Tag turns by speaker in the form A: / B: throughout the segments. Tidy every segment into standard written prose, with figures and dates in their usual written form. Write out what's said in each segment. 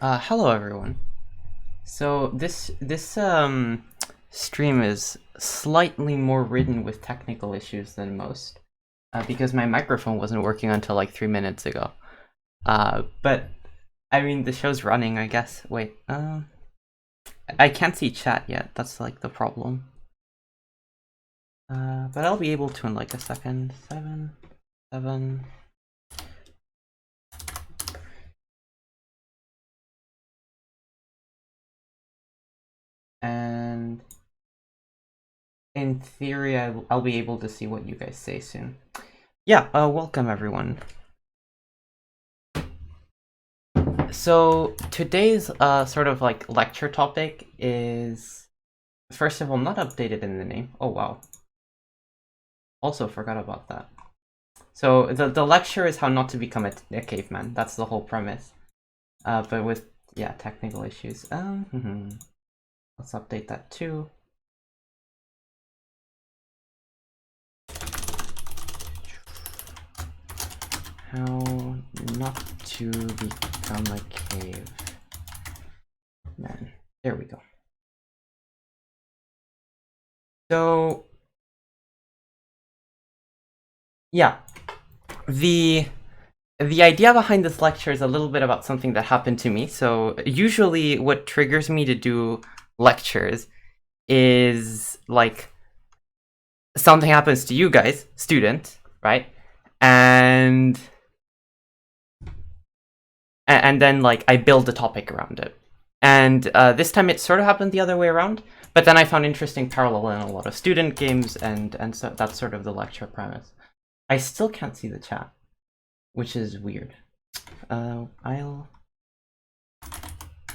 A: Hello everyone. So this stream is slightly more ridden with technical issues than most, because my microphone wasn't working until like 3 minutes ago. But I mean the show's running, I guess. Wait, I can't see chat yet. That's like the problem. But I'll be able to in like a second. 7, 7. And in theory, I'll be able to see what you guys say soon. Yeah, welcome everyone. So today's sort of like lecture topic is, first of all, not updated in the name. Oh wow. Also forgot about that. So the lecture is how not to become a caveman. That's the whole premise. But with, yeah, technical issues. Let's update that too. How not to become a caveman. There we go. So yeah, the idea behind this lecture is a little bit about something that happened to me. So usually what triggers me to do lectures is like something happens to you guys, students, right? And then like I build a topic around it. And this time it sort of happened the other way around, but then I found interesting parallel in a lot of student games, and so that's sort of the lecture premise. I still can't see the chat, which is weird.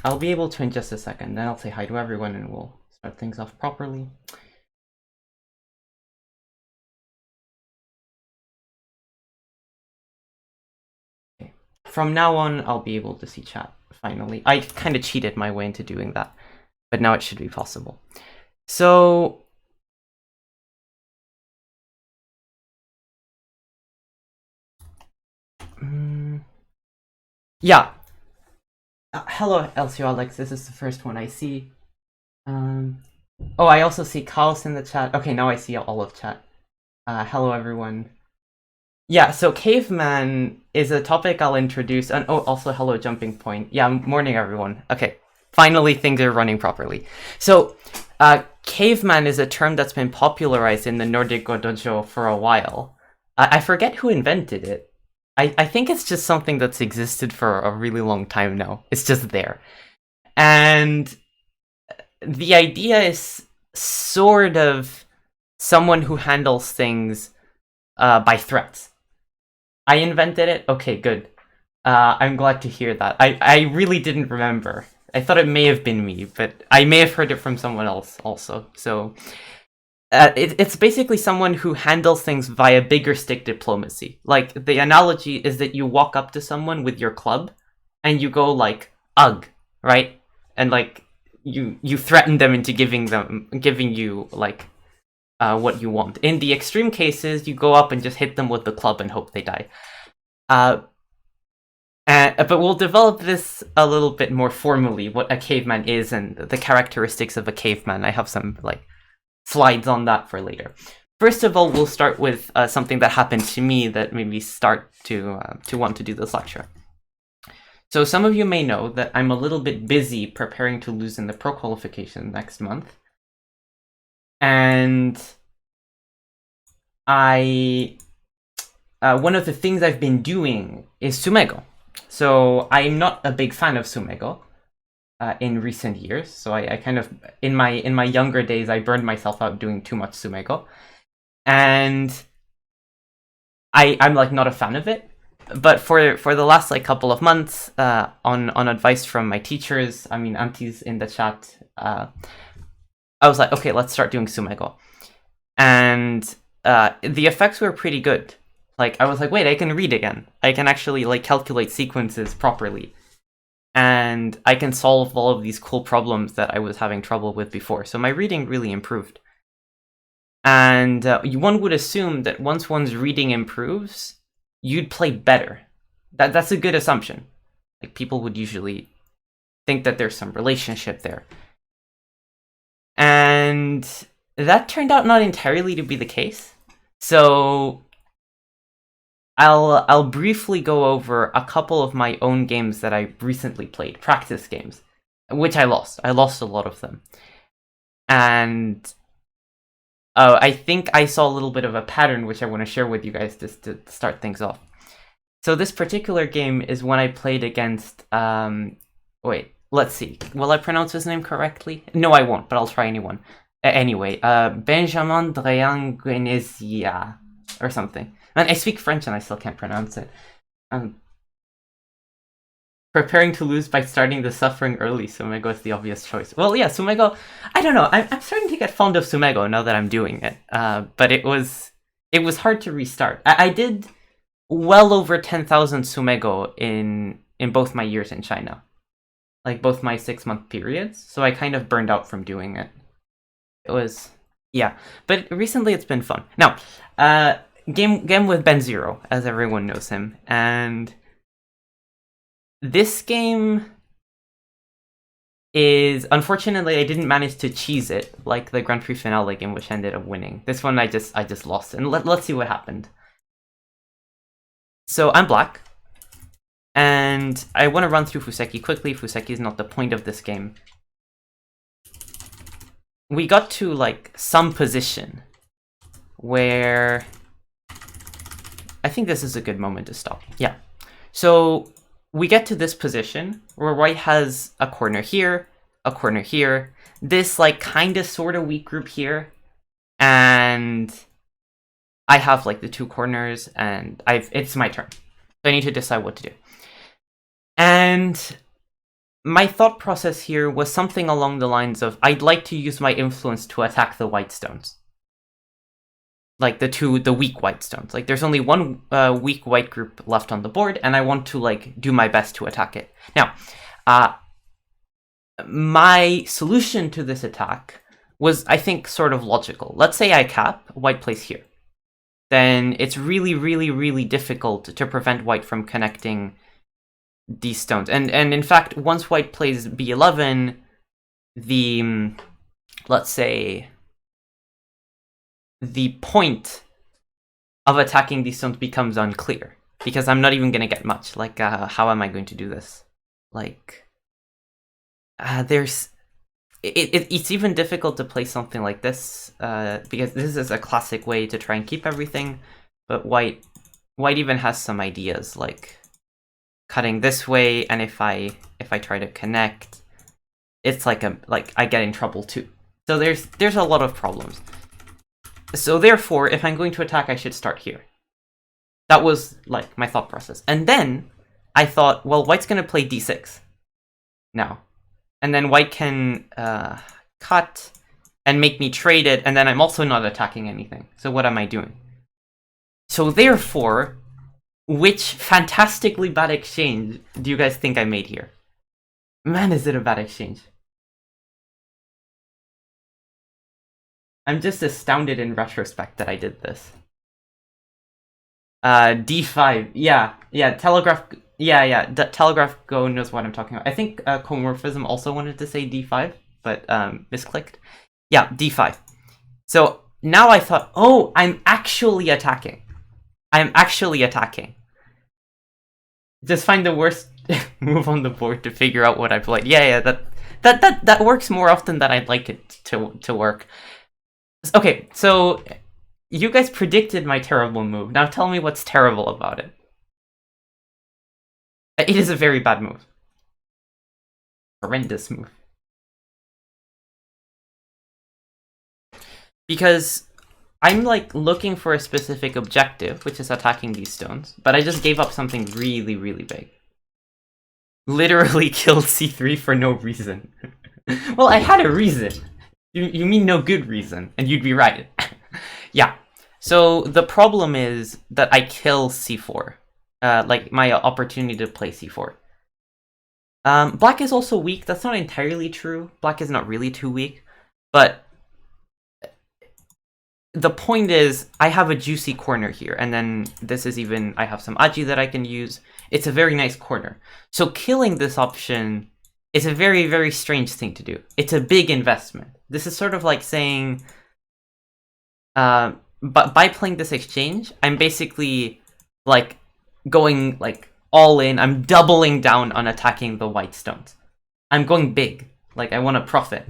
A: I'll be able to in just a second. Then I'll say hi to everyone and we'll start things off properly. Okay. From now on, I'll be able to see chat, finally. I kind of cheated my way into doing that, but now it should be possible. So yeah. Hello, LCO Alex. This is the first one I see. Oh, I also see Chaos in the chat. Okay, now I see all of chat. Hello, everyone. Yeah, so Caveman is a topic I'll introduce. And oh, also hello, Jumping Point. Yeah, morning, everyone. Okay, finally things are running properly. So, Caveman is a term that's been popularized in the Nordic Dojo for a while. I forget who invented it. I think it's just something that's existed for a really long time now. It's just there. And the idea is sort of someone who handles things by threats. I invented it? Okay, good. I'm glad to hear that. I really didn't remember. I thought it may have been me, but I may have heard it from someone else also. So it's basically someone who handles things via bigger stick diplomacy. Like, the analogy is that you walk up to someone with your club and you go like, ugh, right? And like, you threaten them into giving you like what you want. In the extreme cases, you go up and just hit them with the club and hope they die. But we'll develop this a little bit more formally, what a caveman is and the characteristics of a caveman. I have some like slides on that for later. First of all, we'll start with something that happened to me that made me start to want to do this lecture. So some of you may know that I'm a little bit busy preparing to lose in the pro qualification next month. And one of the things I've been doing is Sumego. So I'm not a big fan of Sumego in recent years. So I kind of, in my younger days, I burned myself out doing too much Sumego. And I'm like not a fan of it. But for the last like couple of months, on advice from my teachers, I mean aunties in the chat, I was like, okay, let's start doing Sumego. And the effects were pretty good. Like, I was like, wait, I can read again. I can actually like calculate sequences properly. And I can solve all of these cool problems that I was having trouble with before. So my reading really improved. And one would assume that once one's reading improves, you'd play better. That's a good assumption. Like, people would usually think that there's some relationship there. And that turned out not entirely to be the case. So I'll briefly go over a couple of my own games that I recently played, practice games, which I lost. I lost a lot of them. And I think I saw a little bit of a pattern which I want to share with you guys just to start things off. So this particular game is when I played against, wait, let's see. Will I pronounce his name correctly? No, I won't, but I'll try anyone. Anyway, Benjamin Drianguenesia, or something. And I speak French and I still can't pronounce it. Preparing to lose by starting the suffering early, Sumego is the obvious choice. Well, yeah, Sumego, I don't know, I'm starting to get fond of Sumego now that I'm doing it. But it was hard to restart. I did well over 10,000 Sumego in both my years in China. Like, both my 6-month periods. So I kind of burned out from doing it. It was, yeah. But recently it's been fun. Now, game with Ben Zero, as everyone knows him. And this game is, unfortunately, I didn't manage to cheese it like the Grand Prix finale game, which ended up winning. This one I just lost. And let's see what happened. So I'm black. And I want to run through Fuseki quickly. Fuseki is not the point of this game. We got to, like, some position where I think this is a good moment to stop. Yeah. So we get to this position where white has a corner here, this, like, kind of sort of weak group here, and I have, like, the 2 corners, and it's my turn. So I need to decide what to do. And my thought process here was something along the lines of, I'd like to use my influence to attack the white stones. Like, the weak white stones. Like, there's only one weak white group left on the board, and I want to, like, do my best to attack it. Now, my solution to this attack was, I think, sort of logical. Let's say I cap, white plays here. Then it's really, really, really difficult to prevent white from connecting these stones. And in fact, once white plays b11, the, let's say, the point of attacking these stones becomes unclear. Because I'm not even going to get much. Like, how am I going to do this? Like, it's even difficult to play something like this, because this is a classic way to try and keep everything, but white even has some ideas, like cutting this way, and if I try to connect, it's like I get in trouble too. So there's a lot of problems. So therefore, if I'm going to attack, I should start here. That was, like, my thought process. And then I thought, well, white's going to play d6 now. And then white can cut and make me trade it, and then I'm also not attacking anything. So what am I doing? So therefore, which fantastically bad exchange do you guys think I made here? Man, is it a bad exchange. I'm just astounded in retrospect that I did this. D5, yeah, Telegraph, yeah, Telegraph Go knows what I'm talking about. I think Comorphism also wanted to say D5, but misclicked. Yeah, D5. So now I thought, oh, I'm actually attacking. Just find the worst move on the board to figure out what I played. Yeah, that works more often than I'd like it to work. Okay, so you guys predicted my terrible move. Now tell me what's terrible about it. It is a very bad move. Horrendous move. Because I'm, like, looking for a specific objective, which is attacking these stones, but I just gave up something really, really big. Literally killed c3 for no reason. Well, I had a reason. You mean no good reason, and you'd be right. Yeah. So the problem is that I kill c4. Like, my opportunity to play c4. Black is also weak. That's not entirely true. Black is not really too weak. But the point is, I have a juicy corner here. And then this is even, I have some aji that I can use. It's a very nice corner. So killing this option is a very, very strange thing to do. It's a big investment. This is sort of like saying, but by playing this exchange, I'm basically like going like all in. I'm doubling down on attacking the white stones. I'm going big. Like I want to profit,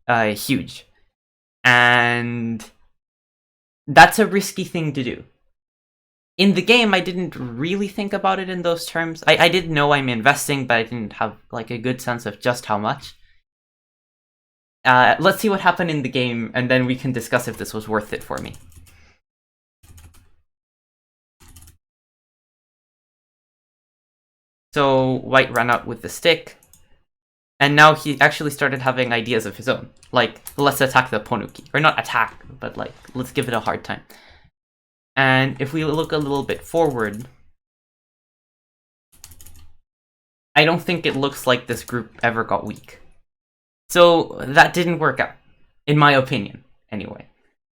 A: huge, and that's a risky thing to do. In the game, I didn't really think about it in those terms. I did know I'm investing, but I didn't have like a good sense of just how much. Let's see what happened in the game, and then we can discuss if this was worth it for me. So white ran out with the stick, and now he actually started having ideas of his own. Like, let's attack the Ponuki. Or not attack, but like, let's give it a hard time. And if we look a little bit forward, I don't think it looks like this group ever got weak. So that didn't work out, in my opinion, anyway.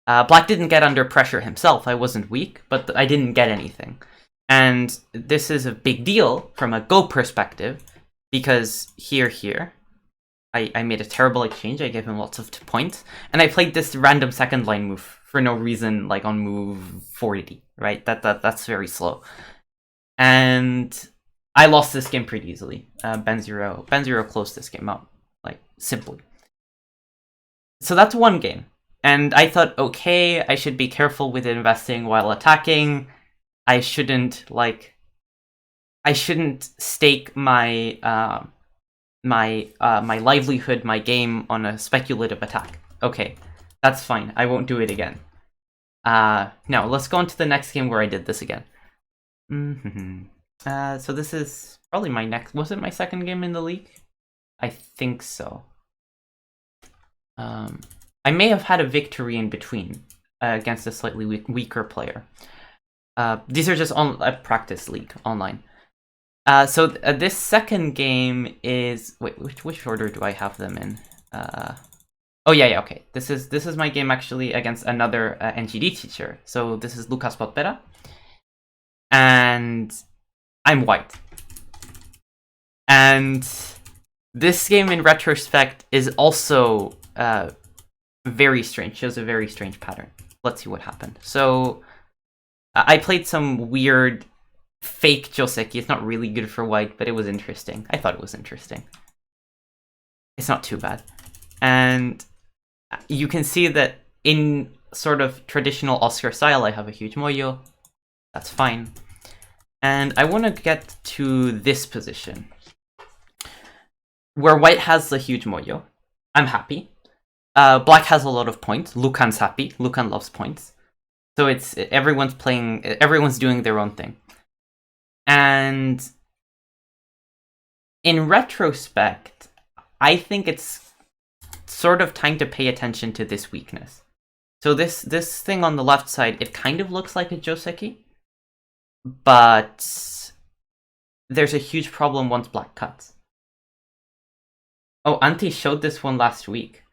A: Black didn't get under pressure himself. I wasn't weak, but I didn't get anything. And this is a big deal from a Go perspective, because here, I made a terrible exchange. I gave him lots of points, and I played this random second line move for no reason, like on move 480, right? That's very slow. And I lost this game pretty easily. Ben Zero closed this game out, like, simply. So that's one game. And I thought, okay, I should be careful with investing while attacking. I shouldn't stake my my livelihood, my game on a speculative attack. Okay, that's fine. I won't do it again. Now, let's go on to the next game where I did this again. So this is probably my next... Was it my second game in the league? I think so. I may have had a victory in between against a slightly weaker player. These are just on a practice league online. So this second game is... Wait, which order do I have them in? Oh yeah, okay. This is my game actually against another NGD teacher. So this is Lucas Potpera. And I'm white. And this game in retrospect is also very strange. Shows a very strange pattern. Let's see what happened. So I played some weird fake Joseki. It's not really good for white, but it was interesting. I thought it was interesting. It's not too bad. And you can see that in sort of traditional Oscar style, I have a huge moyo. That's fine. And I want to get to this position, where white has a huge moyo. I'm happy. Black has a lot of points. Lucan's happy. Lucan loves points. So it's everyone's doing their own thing. And in retrospect, I think it's sort of time to pay attention to this weakness. So this thing on the left side, it kind of looks like a Joseki, but there's a huge problem once black cuts. Oh, Antti showed this one last week.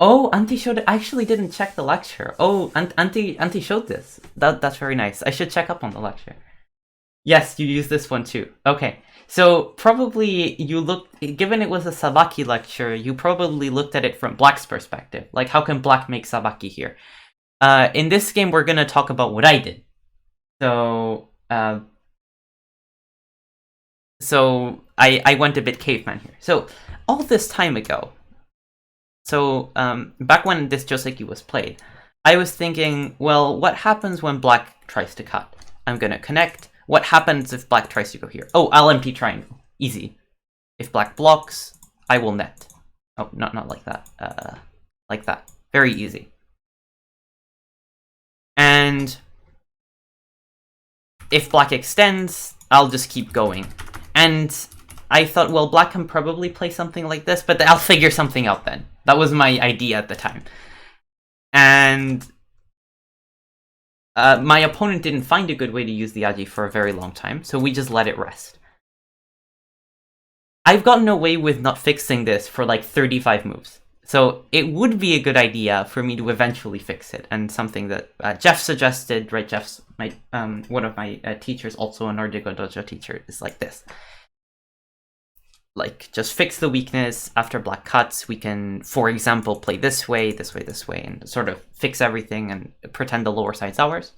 A: Oh, Antti showed it. I actually didn't check the lecture. Oh, Antti showed this. That's very nice. I should check up on the lecture. Yes, you use this one too. Okay, so probably given it was a Sabaki lecture, you probably looked at it from Black's perspective. Like, how can Black make Sabaki here? In this game, we're gonna talk about what I did. So I went a bit caveman here. So all this time ago, so back when this Joseki was played, I was thinking, well, what happens when Black tries to cut? I'm gonna connect. What happens if Black tries to go here? Oh, I'll MP triangle. Easy. If Black blocks, I will net. Oh, not like that. Like that. Very easy. And if Black extends, I'll just keep going. And I thought, well, Black can probably play something like this, but I'll figure something out then. That was my idea at the time. And my opponent didn't find a good way to use the Aji for a very long time, so we just let it rest. I've gotten away with not fixing this for like 35 moves. So it would be a good idea for me to eventually fix it, and something that Jeff suggested, right? Jeff's one of my teachers, also an Ardigo Dojo teacher, is like this. like just fix the weakness after black cuts. We can, for example, play this way, this way, this way, and sort of fix everything and pretend the lower side's ours.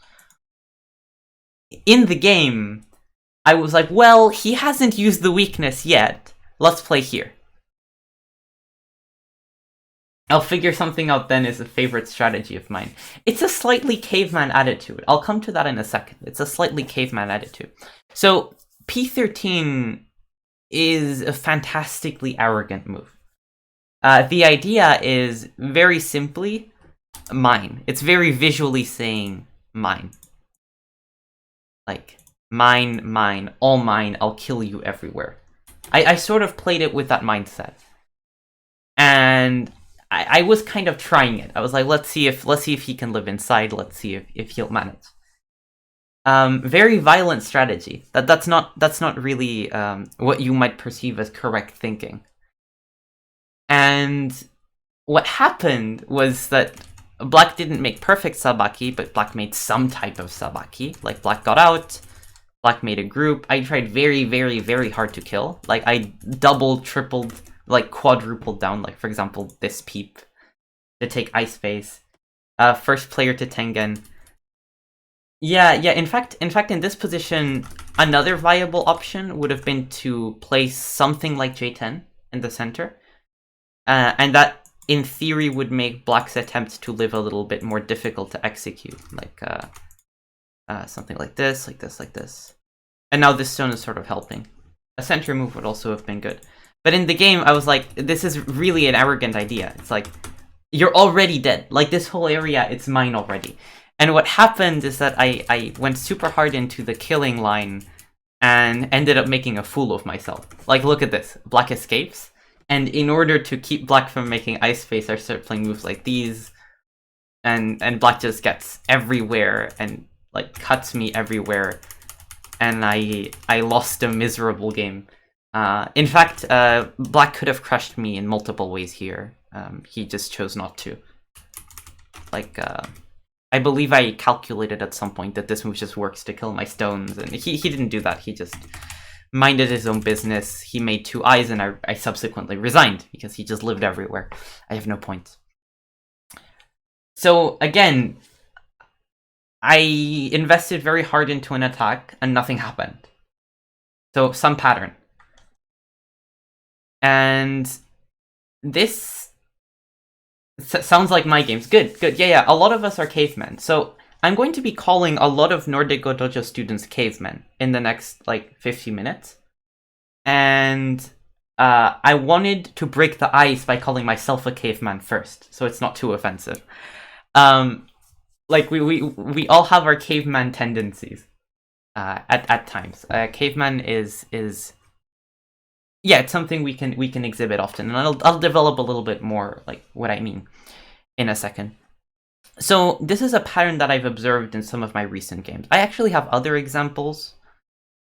A: In the game, I was like, well, he hasn't used the weakness yet. Let's play here. I'll figure something out then is a favorite strategy of mine. It's a slightly caveman attitude. I'll come to that in a second. It's a slightly caveman attitude. So P13 is a fantastically arrogant move. The idea is very simply mine. It's very visually saying mine. Like, mine, all mine, I'll kill you everywhere. I sort of played it with that mindset. And I was kind of trying it. I was like, let's see if he can live inside. Let's see if he'll manage. Very violent strategy. That's not really what you might perceive as correct thinking. And what happened was that black didn't make perfect sabaki, but black made some type of sabaki. Like, black got out, black made a group. I tried very, very, very hard to kill. Like, I doubled, tripled, like quadrupled down, like for example this peep to take ice space. First player to Tengen. Yeah, in fact in this position another viable option would have been to place something like J10 in the center. And that in theory would make black's attempts to live a little bit more difficult to execute. Like something like this, like this, like this. And now this stone is sort of helping. A center move would also have been good. But in the game, I was like, this is really an arrogant idea. It's like, you're already dead. Like, this whole area, it's mine already. And what happened is that I went super hard into the killing line and ended up making a fool of myself. Like, look at this. Black escapes. And in order to keep black from making ice space, I start playing moves like these. And black just gets everywhere and, like, cuts me everywhere. And I lost a miserable game. In fact, black could have crushed me in multiple ways here. He just chose not to. Like, I believe I calculated at some point that this move just works to kill my stones, and he didn't do that. He just minded his own business. He made 2 eyes, and I subsequently resigned, because he just lived everywhere. I have no point. So, again, I invested very hard into an attack, and nothing happened. So, some pattern. And this sounds like my games. Good. Yeah. A lot of us are cavemen. So I'm going to be calling a lot of Nordic Go Dojo students cavemen in the next, like, 50 minutes. And I wanted to break the ice by calling myself a caveman first, so it's not too offensive. Like, we all have our caveman tendencies at times. Caveman is yeah, it's something we can exhibit often, and I'll develop a little bit more like what I mean in a second. So this is a pattern that I've observed in some of my recent games. I actually have other examples.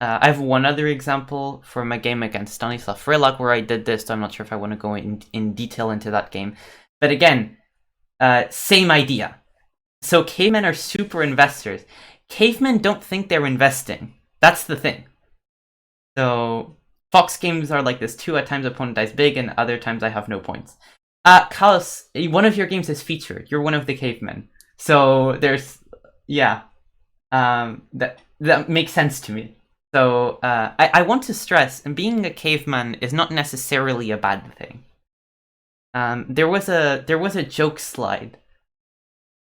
A: I have one other example from a game against Stanislav Frelak where I did this, so I'm not sure if I want to go in detail into that game. But again, same idea. So cavemen are super investors. Cavemen don't think they're investing. That's the thing. So Fox games are like this too. At times opponent dies big, and other times I have no points. Kaos, one of your games is featured. You're one of the cavemen. So there's, yeah. That makes sense to me. So I want to stress, being a caveman is not necessarily a bad thing. There was a joke slide.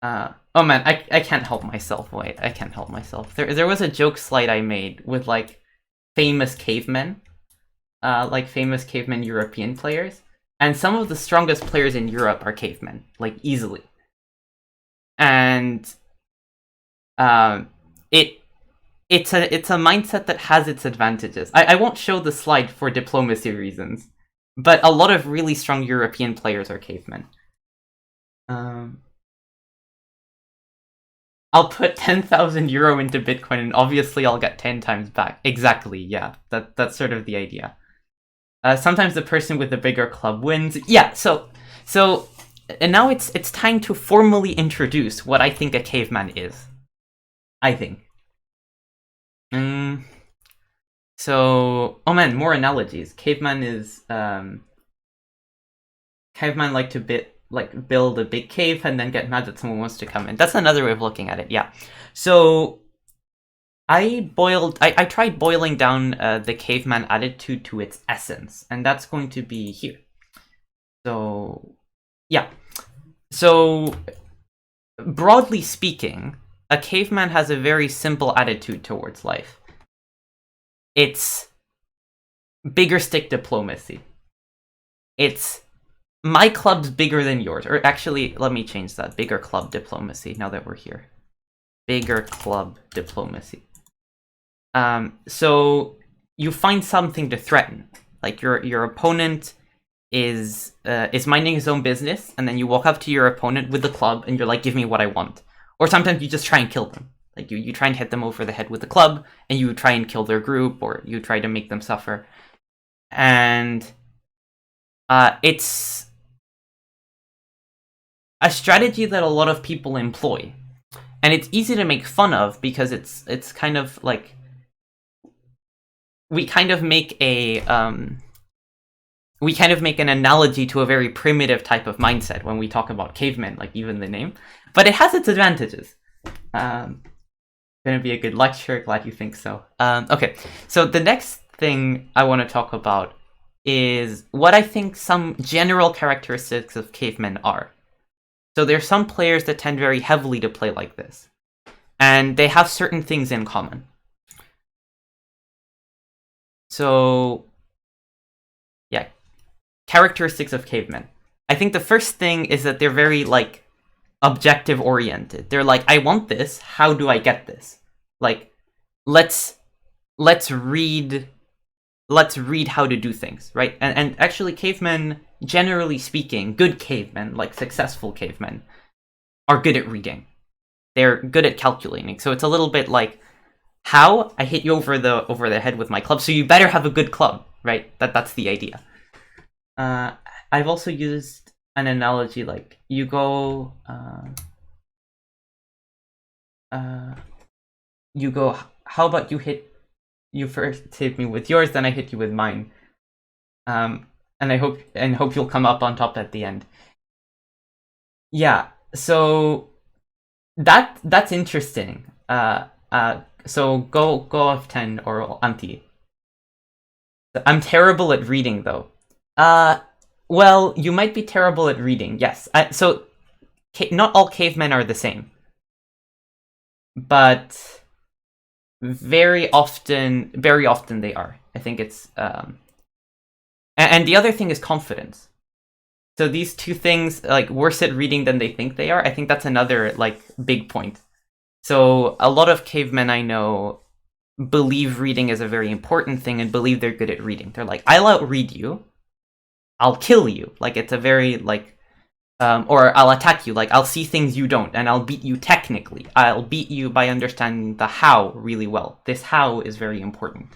A: Oh man, I can't help myself. Wait, I can't help myself. There was a joke slide I made with like famous cavemen. Like famous cavemen European players. And some of the strongest players in Europe are cavemen, like easily. And it's a mindset that has its advantages. I won't show the slide for diplomacy reasons, but a lot of really strong European players are cavemen. I'll put 10,000 euro into Bitcoin and obviously I'll get 10 times back. Exactly, yeah. That's sort of the idea. Sometimes the person with the bigger club wins. Yeah, so and now it's time to formally introduce what I think a caveman is. I think. So, oh man, more analogies. Caveman is Caveman like to build a big cave and then get mad that someone wants to come in. That's another way of looking at it. Yeah. So I tried boiling down the caveman attitude to its essence, and that's going to be here. So yeah. So broadly speaking, a caveman has a very simple attitude towards life. It's bigger stick diplomacy. It's my club's bigger than yours. Or actually, let me change that. Bigger club diplomacy, now that we're here. Bigger club diplomacy. So you find something to threaten. Like your opponent is minding his own business, and then you walk up to your opponent with the club, and you're like, give me what I want. Or sometimes you just try and kill them. Like you try and hit them over the head with the club, and you try and kill their group, or you try to make them suffer. And it's a strategy that a lot of people employ. And it's easy to make fun of because it's kind of like we kind of make an analogy to a very primitive type of mindset when we talk about cavemen, like even the name. But it has its advantages. Gonna be a good lecture, glad you think so. Okay, so the next thing I want to talk about is what I think some general characteristics of cavemen are. So there's some players that tend very heavily to play like this, and they have certain things in common. So, yeah, characteristics of cavemen. I think the first thing is that they're very, like, objective oriented. They're like, I want this, how do I get this? Like, let's read how to do things, right? And actually cavemen, generally speaking, good cavemen, like successful cavemen, are good at reading. They're good at calculating. So it's a little bit like, how? I hit you over the head with my club, so you better have a good club, right? That's the idea. I've also used an analogy like, you go, how about you first hit me with yours, then I hit you with mine. And I hope you'll come up on top at the end. Yeah, so that's interesting. So go off 10 or anti. I'm terrible at reading though. Well, you might be terrible at reading, yes. So not all cavemen are the same, but very often they are. I think it's and the other thing is confidence. So these two things, like, worse at reading than they think they are. I think that's another, like, big point. So a lot of cavemen I know believe reading is a very important thing and believe they're good at reading. They're like, I'll outread you, I'll kill you. Like, it's a very, like, or I'll attack you. Like, I'll see things you don't, and I'll beat you technically. I'll beat you by understanding the how really well. This how is very important.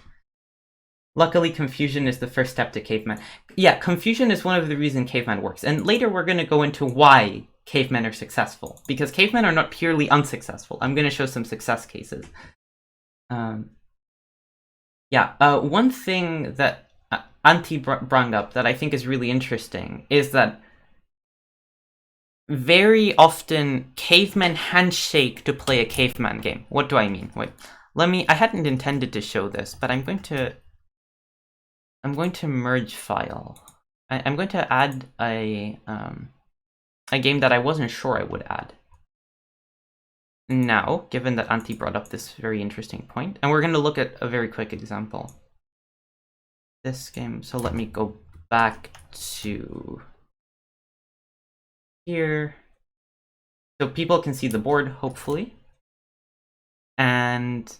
A: Luckily, confusion is the first step to caveman. Yeah, confusion is one of the reasons caveman works. And later we're going to go into why cavemen are successful. Because cavemen are not purely unsuccessful. I'm going to show some success cases. One thing that Antti brought up that I think is really interesting is that very often cavemen handshake to play a caveman game. What do I mean? Wait, I hadn't intended to show this, but I'm going to merge file. I'm going to add a game that I wasn't sure I would add. Now, given that Antti brought up this very interesting point, and we're going to look at a very quick example. This game, so let me go back to here. So people can see the board, hopefully. And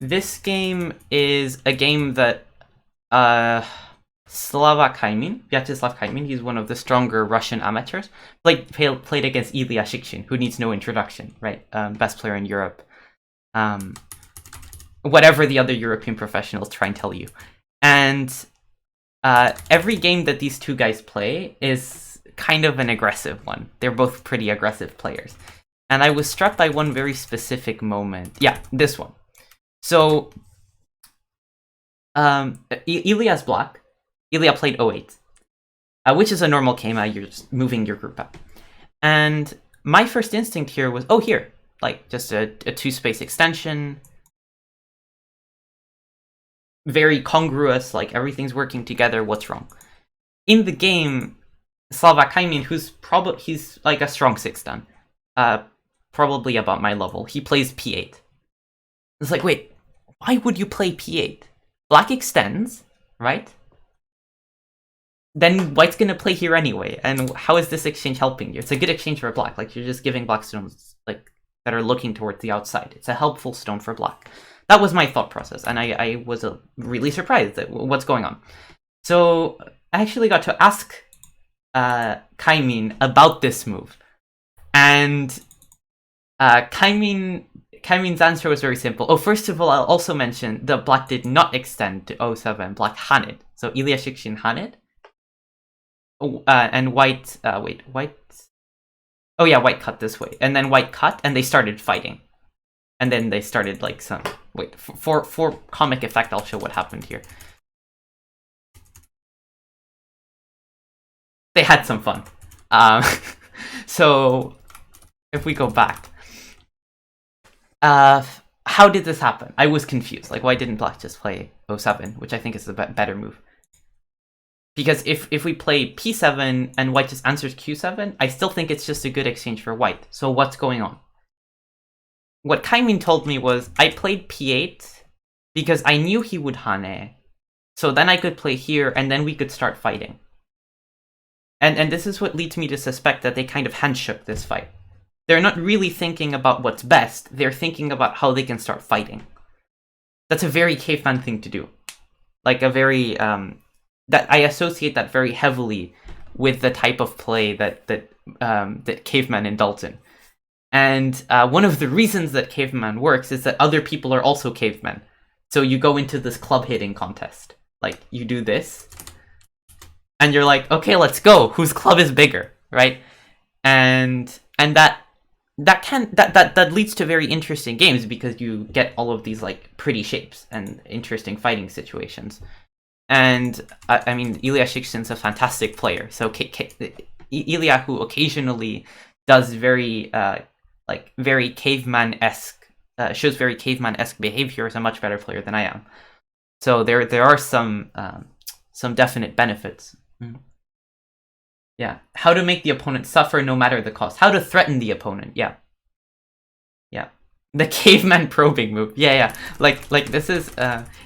A: this game is a game that Vyacheslav Caveman, he's one of the stronger Russian amateurs, played against Ilya Shikshin, who needs no introduction, right? Best player in Europe. Whatever the other European professionals try and tell you. And every game that these two guys play is kind of an aggressive one. They're both pretty aggressive players. And I was struck by one very specific moment. Yeah, this one. So Ilia's black. Ilia played 08, which is a normal Kama. You're just moving your group up. And my first instinct here was, oh, here, like just a 2-space extension. Very congruous, like everything's working together. What's wrong? In the game, Slava Caveman, he's like a strong 6-dan, probably about my level. He plays P8. It's like, wait, why would you play P8? Black extends, right? Then white's gonna play here anyway. And how is this exchange helping you? It's a good exchange for black. Like, you're just giving black stones like that are looking towards the outside. It's a helpful stone for black. That was my thought process, and I was really surprised at what's going on. So I actually got to ask Caveman about this move, and Caveman's answer was very simple. Oh, first of all, I'll also mention that black did not extend to 07. Black Haned. So Ilia Shikshin Haned. And white, white... Oh yeah, white cut this way. And then white cut, and they started fighting. And then they started like some... Wait, for comic effect, I'll show what happened here. They had some fun. So, if we go back. How did this happen? I was confused. Like, why didn't black just play 07, which I think is the better move? Because if we play P7 and white just answers Q7, I still think it's just a good exchange for white. So what's going on? What Caveman told me was, I played P8 because I knew he would Hane. So then I could play here, and then we could start fighting. And this is what leads me to suspect that they kind of handshook this fight. They're not really thinking about what's best, they're thinking about how they can start fighting. That's a very Caveman thing to do. Like a very... that I associate that very heavily with the type of play that Caveman indulge in. And one of the reasons that Caveman works is that other people are also cavemen. So you go into this club hitting contest. Like, you do this, and you're like, okay, let's go. Whose club is bigger, right? And that leads to very interesting games because you get all of these like pretty shapes and interesting fighting situations. And I mean, Ilia Shikshin's a fantastic player. So Ilia, who occasionally does very very caveman-esque, shows very caveman-esque behavior, is a much better player than I am. So there are some definite benefits. Yeah, how to make the opponent suffer no matter the cost. How to threaten the opponent. Yeah. The caveman probing move. Yeah. Like this is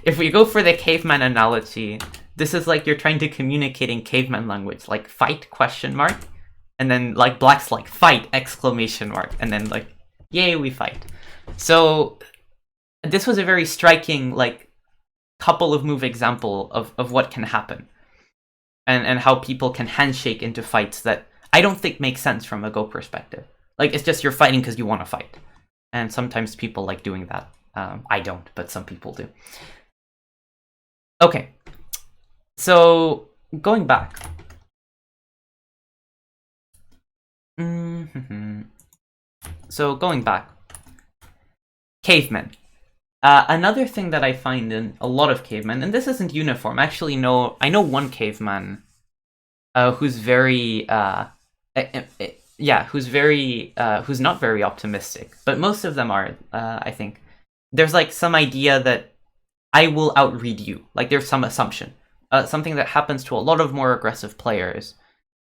A: if we go for the caveman analogy, this is like you're trying to communicate in caveman language, like fight ? And then like black's like fight ! And then like yay, we fight. So this was a very striking like couple of move example of what can happen. And how people can handshake into fights that I don't think make sense from a Go perspective. Like, it's just you're fighting because you want to fight. And sometimes people like doing that. I don't, but some people do. Okay. So, going back. So, going back. Cavemen. Another thing that I find in a lot of cavemen, and this isn't uniform. Actually, no, I know one caveman who's very, who's not very optimistic. But most of them are, I think. There's like some idea that I will outread you. Like there's some assumption. Something that happens to a lot of more aggressive players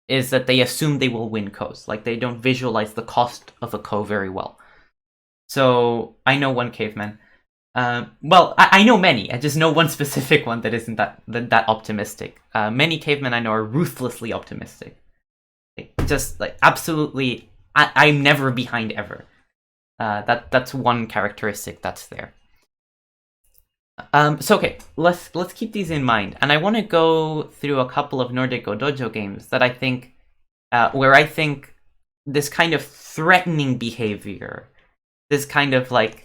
A: is that they assume they will win coast. Like they don't visualize the cost of a co very well. So I know one caveman. Well, I know many. I just know one specific one that isn't that optimistic. Many cavemen I know are ruthlessly optimistic. Just like absolutely, I'm never behind ever. That's one characteristic that's there. So okay, let's keep these in mind, and I want to go through a couple of Nordic Go Dojo games that I think, where I think this kind of threatening behavior, this kind of like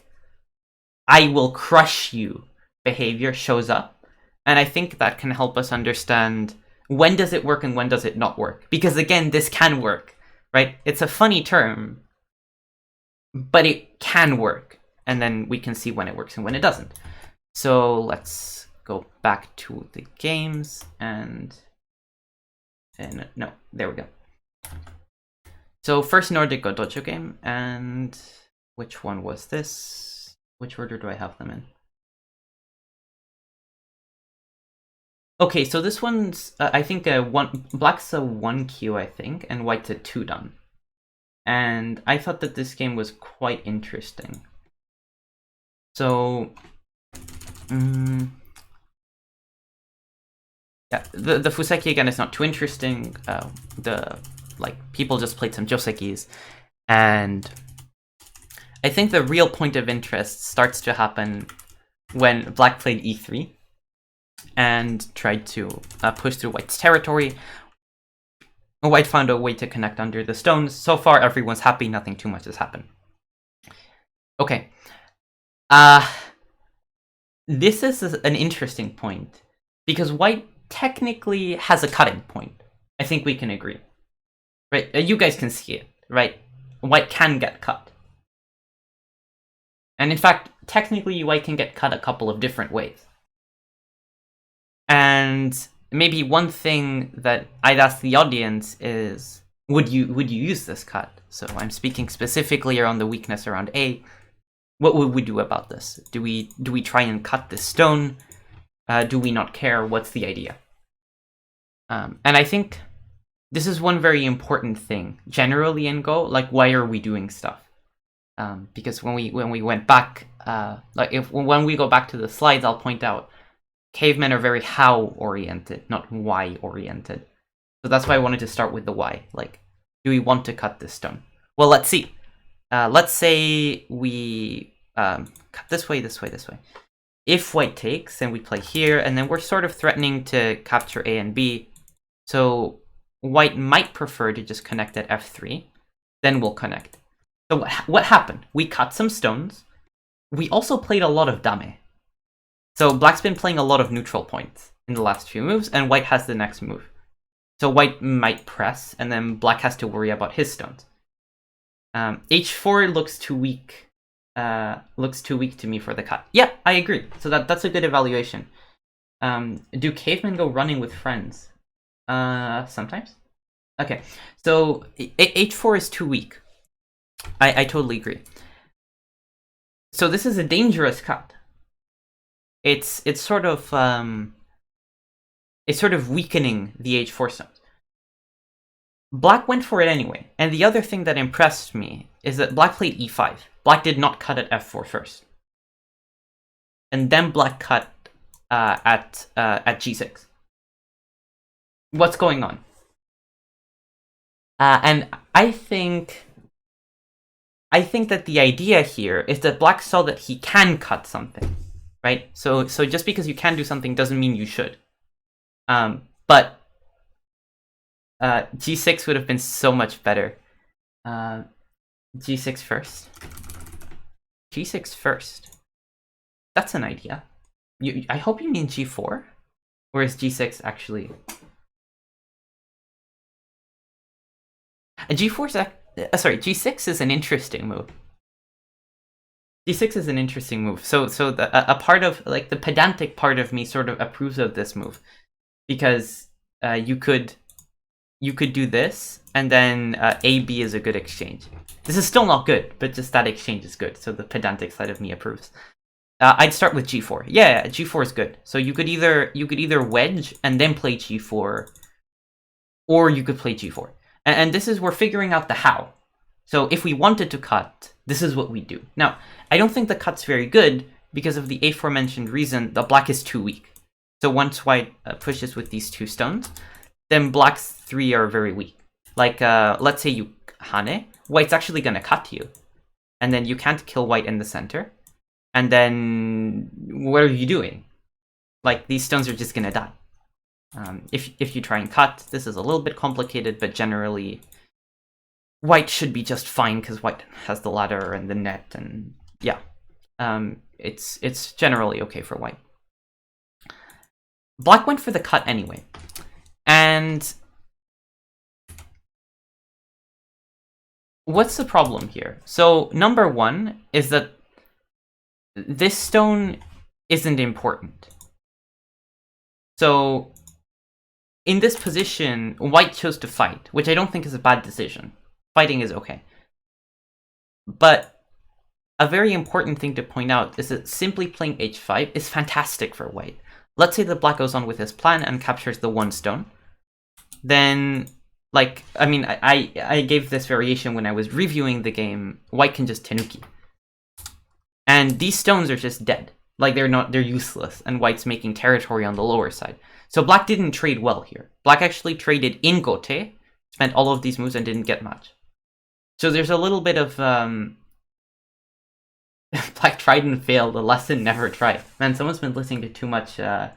A: I will crush you behavior shows up. And I think that can help us understand when does it work and when does it not work. Because again, this can work, right? It's a funny term, but it can work. And then we can see when it works and when it doesn't. So let's go back to the games and no, there we go. So first Nordic Go Dojo game, and which one was this? Which order do I have them in? Okay, so this one's I think black's a 1Q, I think, and white's a 2 done. And I thought that this game was quite interesting. So yeah, the Fuseki again is not too interesting. People just played some Josekis, and I think the real point of interest starts to happen when black played e3 and tried to push through white's territory. White found a way to connect under the stones. So far, everyone's happy. Nothing too much has happened. Okay. This is an interesting point, because white technically has a cutting point. I think we can agree. Right? You guys can see it, right? White can get cut. And in fact, technically, white can get cut a couple of different ways. And maybe one thing that I'd ask the audience is, would you use this cut? So I'm speaking specifically around the weakness around A. What would we do about this? Do we try and cut this stone? Do we not care? What's the idea? And I think this is one very important thing generally in Go. Like, why are we doing stuff? Because when we went back, when we go back to the slides, I'll point out cavemen are very how oriented, not why oriented. So that's why I wanted to start with the why. Like, do we want to cut this stone? Well, let's see. Let's say we cut this way, this way, this way. If white takes, then we play here, and then we're sort of threatening to capture A and B. So white might prefer to just connect at f3. Then we'll connect. So what happened? We cut some stones. We also played a lot of dame. So black's been playing a lot of neutral points in the last few moves, and white has the next move. So white might press, and then black has to worry about his stones. H4 looks too weak. Looks too weak to me for the cut. Yeah, I agree. So that's a good evaluation. Do cavemen go running with friends? Sometimes. Okay, so H4 is too weak. I totally agree. So this is a dangerous cut. It's sort of weakening the H4 stones. Black went for it anyway, and the other thing that impressed me is that black played e5. Black did not cut at f4 first, and then black cut at g6. What's going on? And I think that the idea here is that black saw that he can cut something, right? So just because you can do something doesn't mean you should. But g6 would have been so much better. G6 first. G6 first. That's an idea. I hope you mean g4, or is g6 actually? G4 is sorry, g6 is an interesting move. G6 is an interesting move. So a part of, like, the pedantic part of me sort of approves of this move, because you could do this, and then AB is a good exchange. This is still not good, but just that exchange is good. So the pedantic side of me approves. I'd start with g4. Yeah, g4 is good. So you could either wedge and then play g4, or you could play g4. And this is, we're figuring out the how. So if we wanted to cut, this is what we do. Now, I don't think the cut's very good because of the aforementioned reason that black is too weak. So once white pushes with these two stones, then black's three are very weak. Like, let's say you hane, white's actually going to cut you. And then you can't kill white in the center. And then what are you doing? Like, these stones are just going to die. If you try and cut, this is a little bit complicated, but generally white should be just fine because white has the ladder and the net, and yeah, it's generally okay for white. Black went for the cut anyway, and what's the problem here? So number one is that this stone isn't important. So in this position, white chose to fight, which I don't think is a bad decision. Fighting is okay. But a very important thing to point out is that simply playing h5 is fantastic for white. Let's say that black goes on with his plan and captures the one stone. Then, like, I mean, I gave this variation when I was reviewing the game. White can just tenuki. And these stones are just dead. Like, they're useless, and white's making territory on the lower side. So black didn't trade well here. Black actually traded in gote, spent all of these moves and didn't get much. So there's a little bit of black tried and failed. The lesson never tried. Man, someone's been listening to too much Ben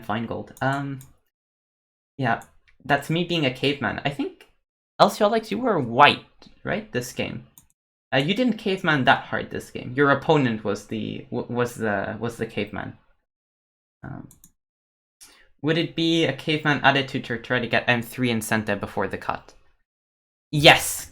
A: Feingold. Yeah, that's me being a caveman. I think Alex, you were white, right? This game. You didn't caveman that hard this game. Your opponent was the caveman. Would it be a caveman attitude to try to get M3 and Sente before the cut? Yes,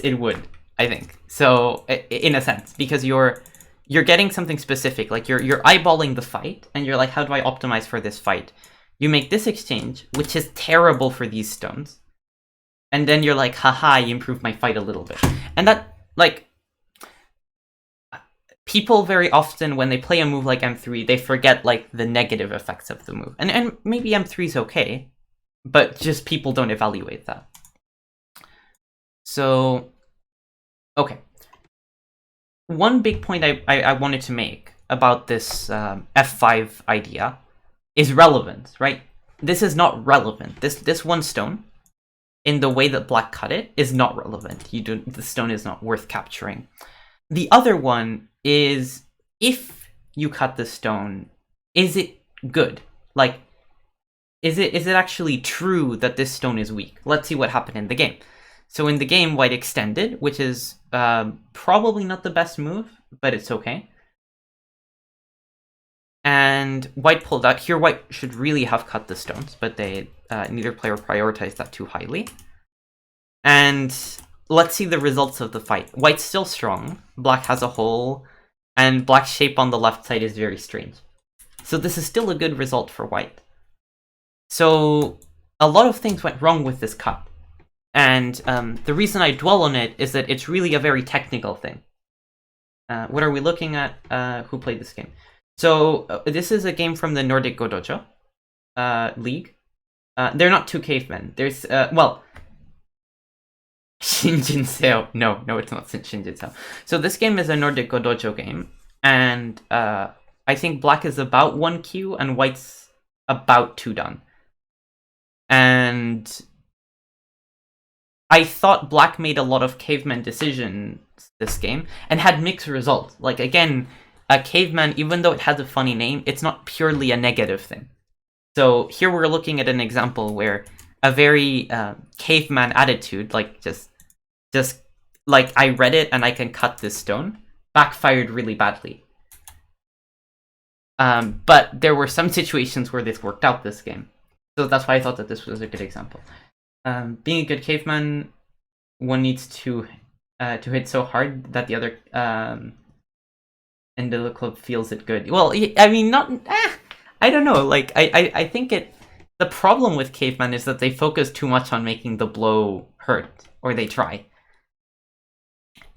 A: it would. I think so, in a sense, because you're getting something specific. Like you're eyeballing the fight, and you're like, how do I optimize for this fight? You make this exchange, which is terrible for these stones, and then you're like, haha, I improved my fight a little bit, and that. Like, people very often, when they play a move like M3, they forget, like, the negative effects of the move. And maybe M3 is okay, but just people don't evaluate that. So, okay. One big point I wanted to make about this F5 idea is relevance, right? This is not relevant. This one stone, in the way that black cut it, is not relevant. The stone is not worth capturing. The other one is, if you cut the stone, is it good? Like, is it actually true that this stone is weak? Let's see what happened in the game. So in the game, white extended, which is probably not the best move, but it's okay. And white pulled out. Here, white should really have cut the stones, but neither player prioritized that too highly. And let's see the results of the fight. White's still strong. Black has a hole, and black's shape on the left side is very strange. So this is still a good result for white. So a lot of things went wrong with this cut. And the reason I dwell on it is that it's really a very technical thing. What are we looking at? Who played this game? So this is a game from the Nordic Godojo League. They're not two cavemen. There's, well, Shinjin Seo. No, it's not Shinjin Seo. So this game is a Nordic Godojo game. And I think black is about 1Q and white's about 2 done. And I thought black made a lot of caveman decisions this game and had mixed results. Like, again, a caveman, even though it has a funny name, it's not purely a negative thing. So here we're looking at an example where a very caveman attitude, like just like I read it and I can cut this stone, backfired really badly. But there were some situations where this worked out this game. So that's why I thought that this was a good example. Being a good caveman, one needs to hit so hard that the other end of the club feels it good. Well, I mean, not. I don't know. Like, I think the problem with caveman is that they focus too much on making the blow hurt, or they try.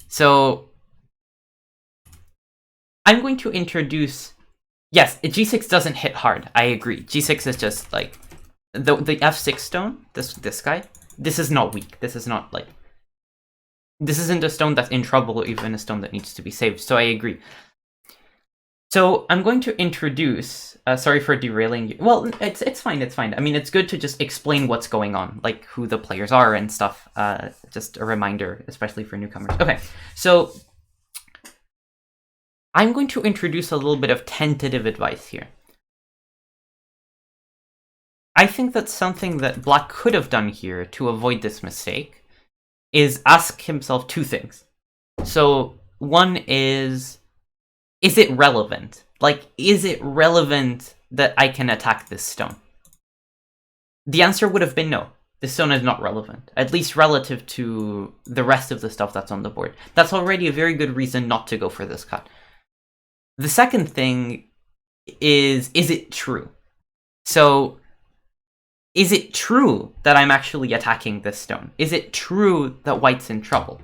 A: So I'm going to introduce. Yes, G6 doesn't hit hard. I agree. G6 is just like the F6 stone. This guy. This is not weak. This is not like. This isn't a stone that's in trouble, or even a stone that needs to be saved. So I agree. So I'm going to introduce. Sorry for derailing you. Well, it's fine. It's fine. I mean, it's good to just explain what's going on, like who the players are and stuff. Just a reminder, especially for newcomers. Okay, so I'm going to introduce a little bit of tentative advice here. I think that something that black could have done here to avoid this mistake is ask himself 2 things. So one is it relevant? Like, is it relevant that I can attack this stone? The answer would have been no. This stone is not relevant, at least relative to the rest of the stuff that's on the board. That's already a very good reason not to go for this cut. The second thing is it true? So, is it true that I'm actually attacking this stone? Is it true that white's in trouble?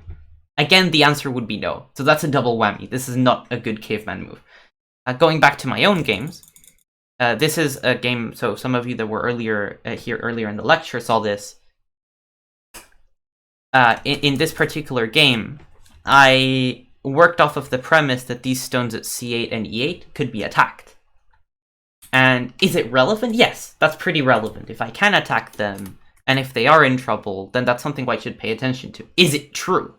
A: Again, the answer would be no. So that's a double whammy. This is not a good caveman move. Going back to my own games, this is a game, so some of you that were here earlier in the lecture saw this. In this particular game, I worked off of the premise that these stones at c8 and e8 could be attacked. And is it relevant? Yes, that's pretty relevant. If I can attack them, and if they are in trouble, then that's something white should pay attention to. Is it true?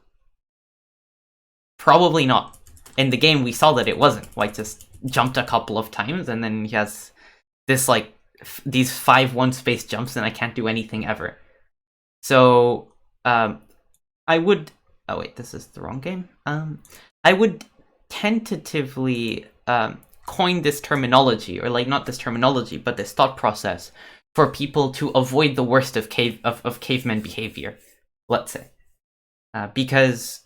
A: Probably not. In the game, we saw that it wasn't. White just jumped a couple of times, and then he has this, like, these 5-1 space jumps, and I can't do anything ever. So, I would... Oh, wait, this is the wrong game. I would tentatively coin this terminology, or, like, not this terminology, but this thought process for people to avoid the worst of caveman behavior, let's say. Because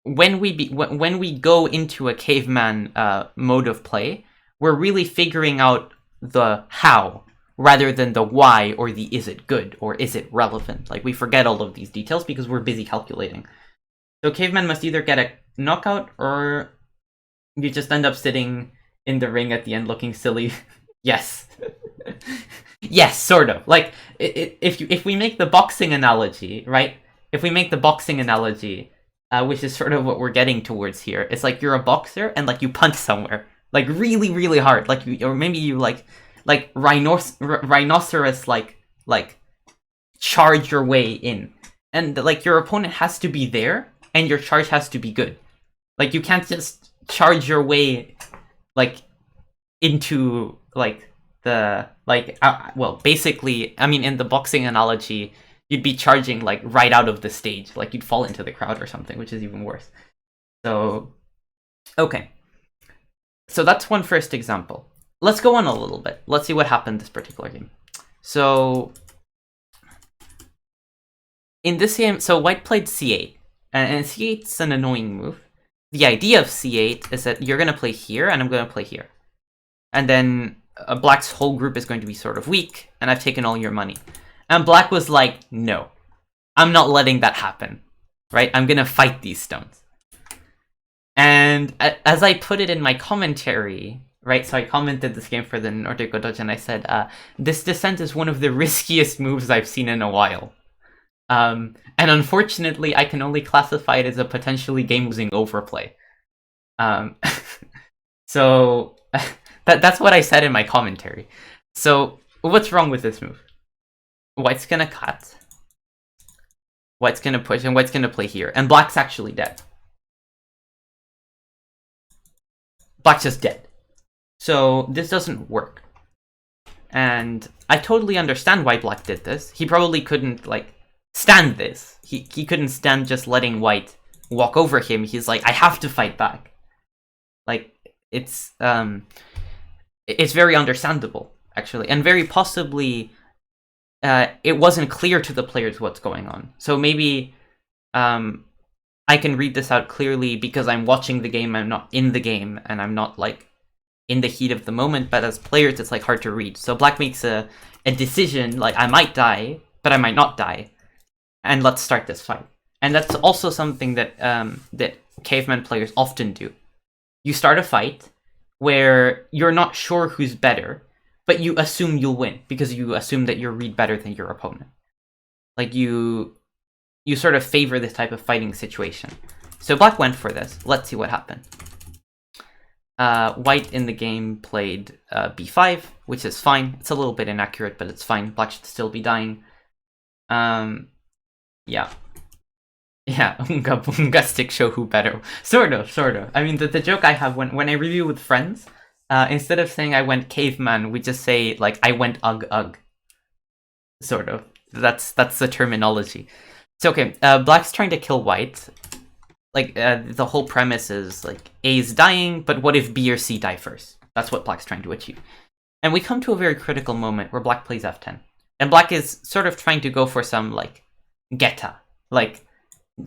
A: when we go into a caveman mode of play, we're really figuring out the how rather than the why or the is it good or is it relevant. Like, we forget all of these details because we're busy calculating. So caveman must either get a knockout or you just end up sitting in the ring at the end looking silly. Yes. Yes, sort of. Like, if we make the boxing analogy, right? If we make the boxing analogy, which is sort of what we're getting towards here, it's like you're a boxer and, like, you punch somewhere, like, really, really hard. Like, or maybe you, like rhinoceros, like, charge your way in. And, like, your opponent has to be there, and your charge has to be good. Like, you can't just charge your way, like, into, like, the, like, well, basically, I mean, in the boxing analogy, you'd be charging, like, right out of the stage. Like, you'd fall into the crowd or something, which is even worse. So, okay. So that's one first example. Let's go on a little bit. Let's see what happened this particular game. So, in this game, so white played c8. And c8's an annoying move. The idea of c8 is that you're going to play here, and I'm going to play here. And then black's whole group is going to be sort of weak, and I've taken all your money. And black was like, no, I'm not letting that happen, right? I'm going to fight these stones. And as I put it in my commentary, right, so I commented this game for the Nordic Dojo, and I said, this descent is one of the riskiest moves I've seen in a while. And unfortunately, I can only classify it as a potentially game-losing overplay. So that's what I said in my commentary. So what's wrong with this move? White's gonna cut. White's gonna push, and white's gonna play here. And black's actually dead. Black's just dead. So this doesn't work. And I totally understand why black did this. He probably couldn't, like, stand this. He couldn't stand just letting white walk over him. He's like, I have to fight back. Like, it's very understandable, actually. And very possibly, it wasn't clear to the players what's going on. So maybe I can read this out clearly because I'm watching the game, I'm not in the game, and I'm not, like, in the heat of the moment, but as players, it's, like, hard to read. So black makes a decision, like, I might die, but I might not die, and let's start this fight. And that's also something that that caveman players often do. You start a fight where you're not sure who's better, but you assume you'll win, because you assume that you'll read better than your opponent. Like, you sort of favor this type of fighting situation. So black went for this. Let's see what happened. White in the game played b5, which is fine. It's a little bit inaccurate, but it's fine. Black should still be dying. Yeah. Yeah, unga stick show who better. Sort of. I mean, the joke I have when I review with friends, instead of saying I went caveman, we just say, like, I went ugh. Sort of. That's the terminology. So, okay, black's trying to kill white. Like, the whole premise is, like, A's dying, but what if B or C die first? That's what black's trying to achieve. And we come to a very critical moment where black plays f10. And black is sort of trying to go for some, like, geta. Like,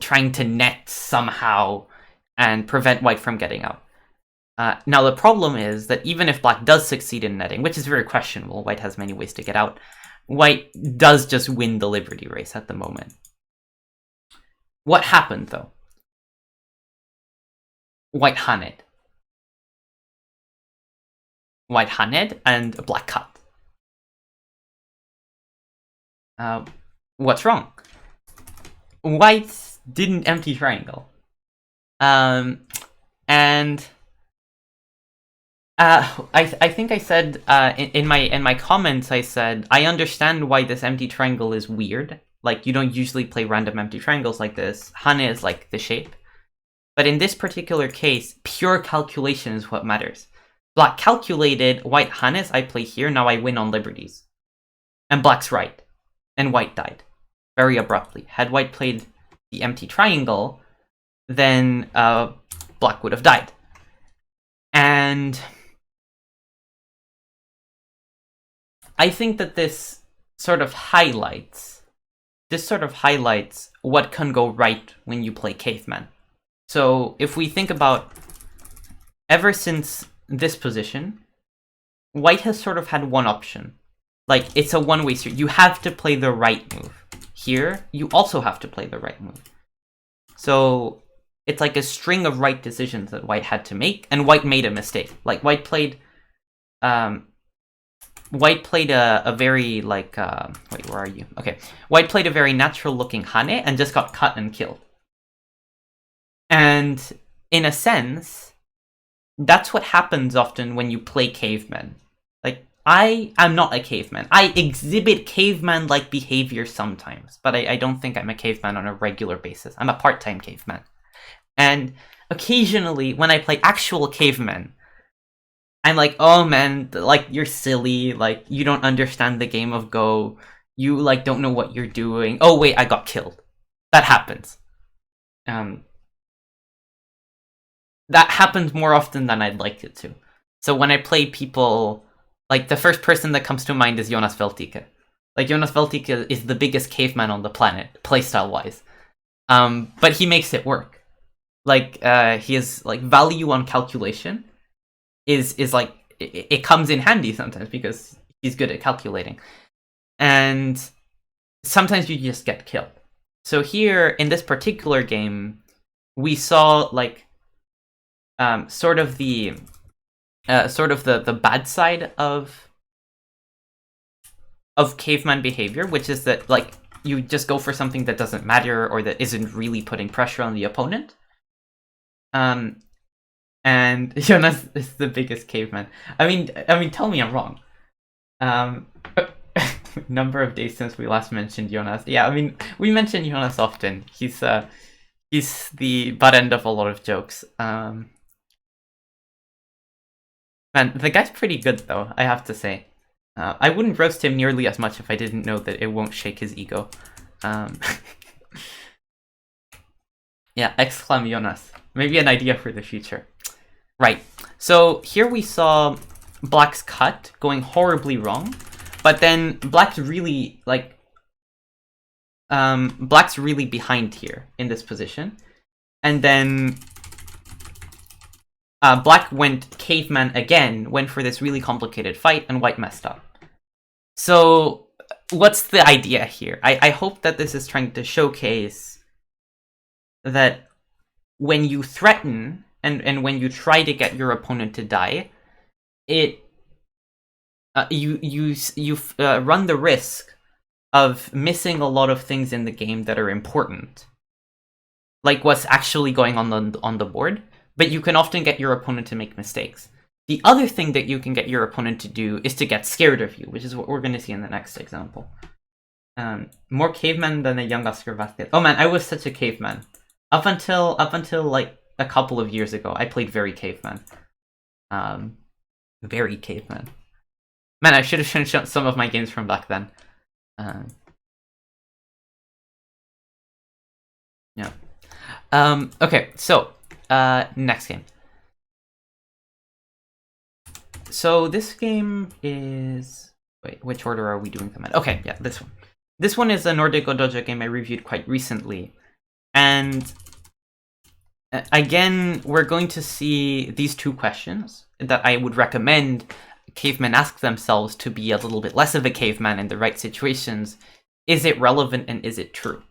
A: trying to net somehow and prevent white from getting out. Now the problem is that even if black does succeed in netting, which is very questionable, white has many ways to get out, white does just win the liberty race at the moment. What happened, though? White Haned. White Haned and black cut. What's wrong? White didn't empty triangle. And I think I said in my comments, I said I understand why this empty triangle is weird. Like, you don't usually play random empty triangles like this. Hane is like the shape. But in this particular case, pure calculation is what matters. Black calculated, white Hanes, I play here, now I win on liberties. And black's right. And white died. Very abruptly. Had white played the empty triangle, then black would have died. And I think that this sort of highlights what can go right when you play Caveman. So if we think about ever since this position, white has sort of had one option. Like, it's a one-way street. You have to play the right move. Here, you also have to play the right move. So it's like a string of right decisions that white had to make, and white made a mistake. Like, white played a very, like, wait, where are you? Okay. White played a very natural-looking Hane and just got cut and killed. And, in a sense, that's what happens often when you play Caveman. Like, I am not a caveman. I exhibit caveman-like behavior sometimes, but I don't think I'm a caveman on a regular basis. I'm a part-time caveman. And occasionally, when I play actual cavemen, I'm like, oh man, like, you're silly, like, you don't understand the game of Go, you, like, don't know what you're doing. Oh wait, I got killed. That happens. That happens more often than I'd like it to. So when I play people, like, the first person that comes to mind is Jonas Veltike. Like, Jonas Veltike is the biggest caveman on the planet, playstyle-wise. But he makes it work. Like, he has, like, value on calculation is like, it comes in handy sometimes because he's good at calculating. And sometimes you just get killed. So here, in this particular game, we saw, like, sort of the bad side of caveman behavior, which is that, like, you just go for something that doesn't matter or that isn't really putting pressure on the opponent. And Jonas is the biggest caveman. I mean, tell me I'm wrong. Number of days since we last mentioned Jonas. Yeah, I mean, we mention Jonas often. He's the butt end of a lot of jokes. Man, the guy's pretty good, though, I have to say. I wouldn't roast him nearly as much if I didn't know that it won't shake his ego. Yeah, exclam Jonas. Maybe an idea for the future. Right, so here we saw black's cut going horribly wrong, but then black's really, like, black's really behind here in this position. And then black went caveman again, went for this really complicated fight, and white messed up. So what's the idea here? I hope that this is trying to showcase that when you threaten and when you try to get your opponent to die, you run the risk of missing a lot of things in the game that are important, like what's actually going on the board. But you can often get your opponent to make mistakes. The other thing that you can get your opponent to do is to get scared of you, which is what we're going to see in the next example. More caveman than a young Oscar Vazquez. Oh man, I was such a caveman. Up until like a couple of years ago, I played very caveman. Very caveman. Man, I should have shown some of my games from back then. Yeah. Okay, so next game. So this game is... Wait, which order are we doing them in? Okay, yeah, this one. This one is a Nordic Go Dojo game I reviewed quite recently. And Again, we're going to see these two questions that I would recommend cavemen ask themselves to be a little bit less of a caveman in the right situations. Is it relevant and is it true?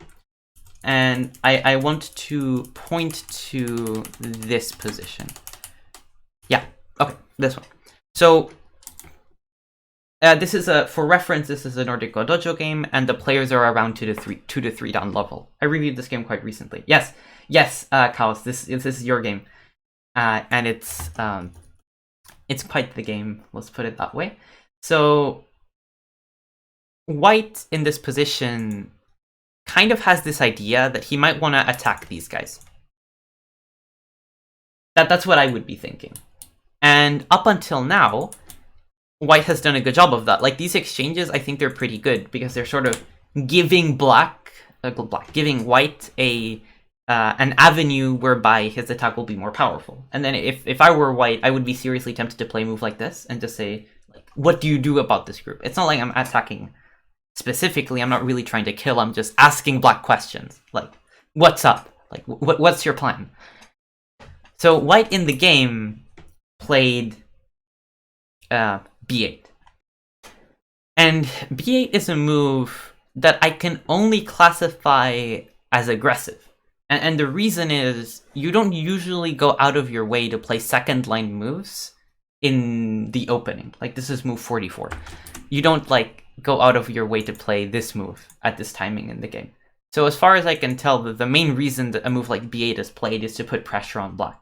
A: And I want to point to this position. Yeah, okay, this one. So this is for reference, this is a Nordic Go Dojo game, and the players are around 2 to 3 down level. I reviewed this game quite recently. Yes, Chaos, this is your game. And it's quite the game, let's put it that way. So White in this position kind of has this idea that he might want to attack these guys. That's what I would be thinking. And up until now, White has done a good job of that. Like, these exchanges, I think they're pretty good because they're sort of giving giving White an avenue whereby his attack will be more powerful. And then if I were White, I would be seriously tempted to play a move like this and just say, like, what do you do about this group? It's not like I'm attacking specifically. I'm not really trying to kill. I'm just asking Black questions. Like, what's up? Like, what's your plan? So White in the game played B8. And B8 is a move that I can only classify as aggressive. And the reason is, you don't usually go out of your way to play second line moves in the opening. Like, this is move 44. You don't, like, go out of your way to play this move at this timing in the game. So as far as I can tell, the main reason that a move like B8 is played is to put pressure on Black.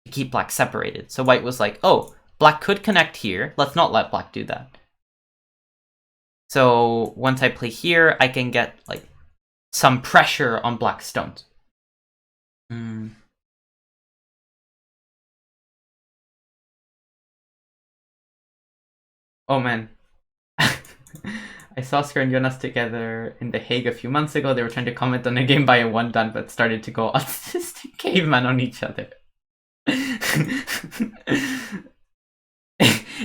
A: To keep Black separated. So White was like, oh, Black could connect here. Let's not let Black do that. So once I play here, I can get, like, some pressure on Black's stones. Oh man. I saw Oscar and Jonas together in The Hague a few months ago. They were trying to comment on a game by a one done, but started to go autistic caveman on each other.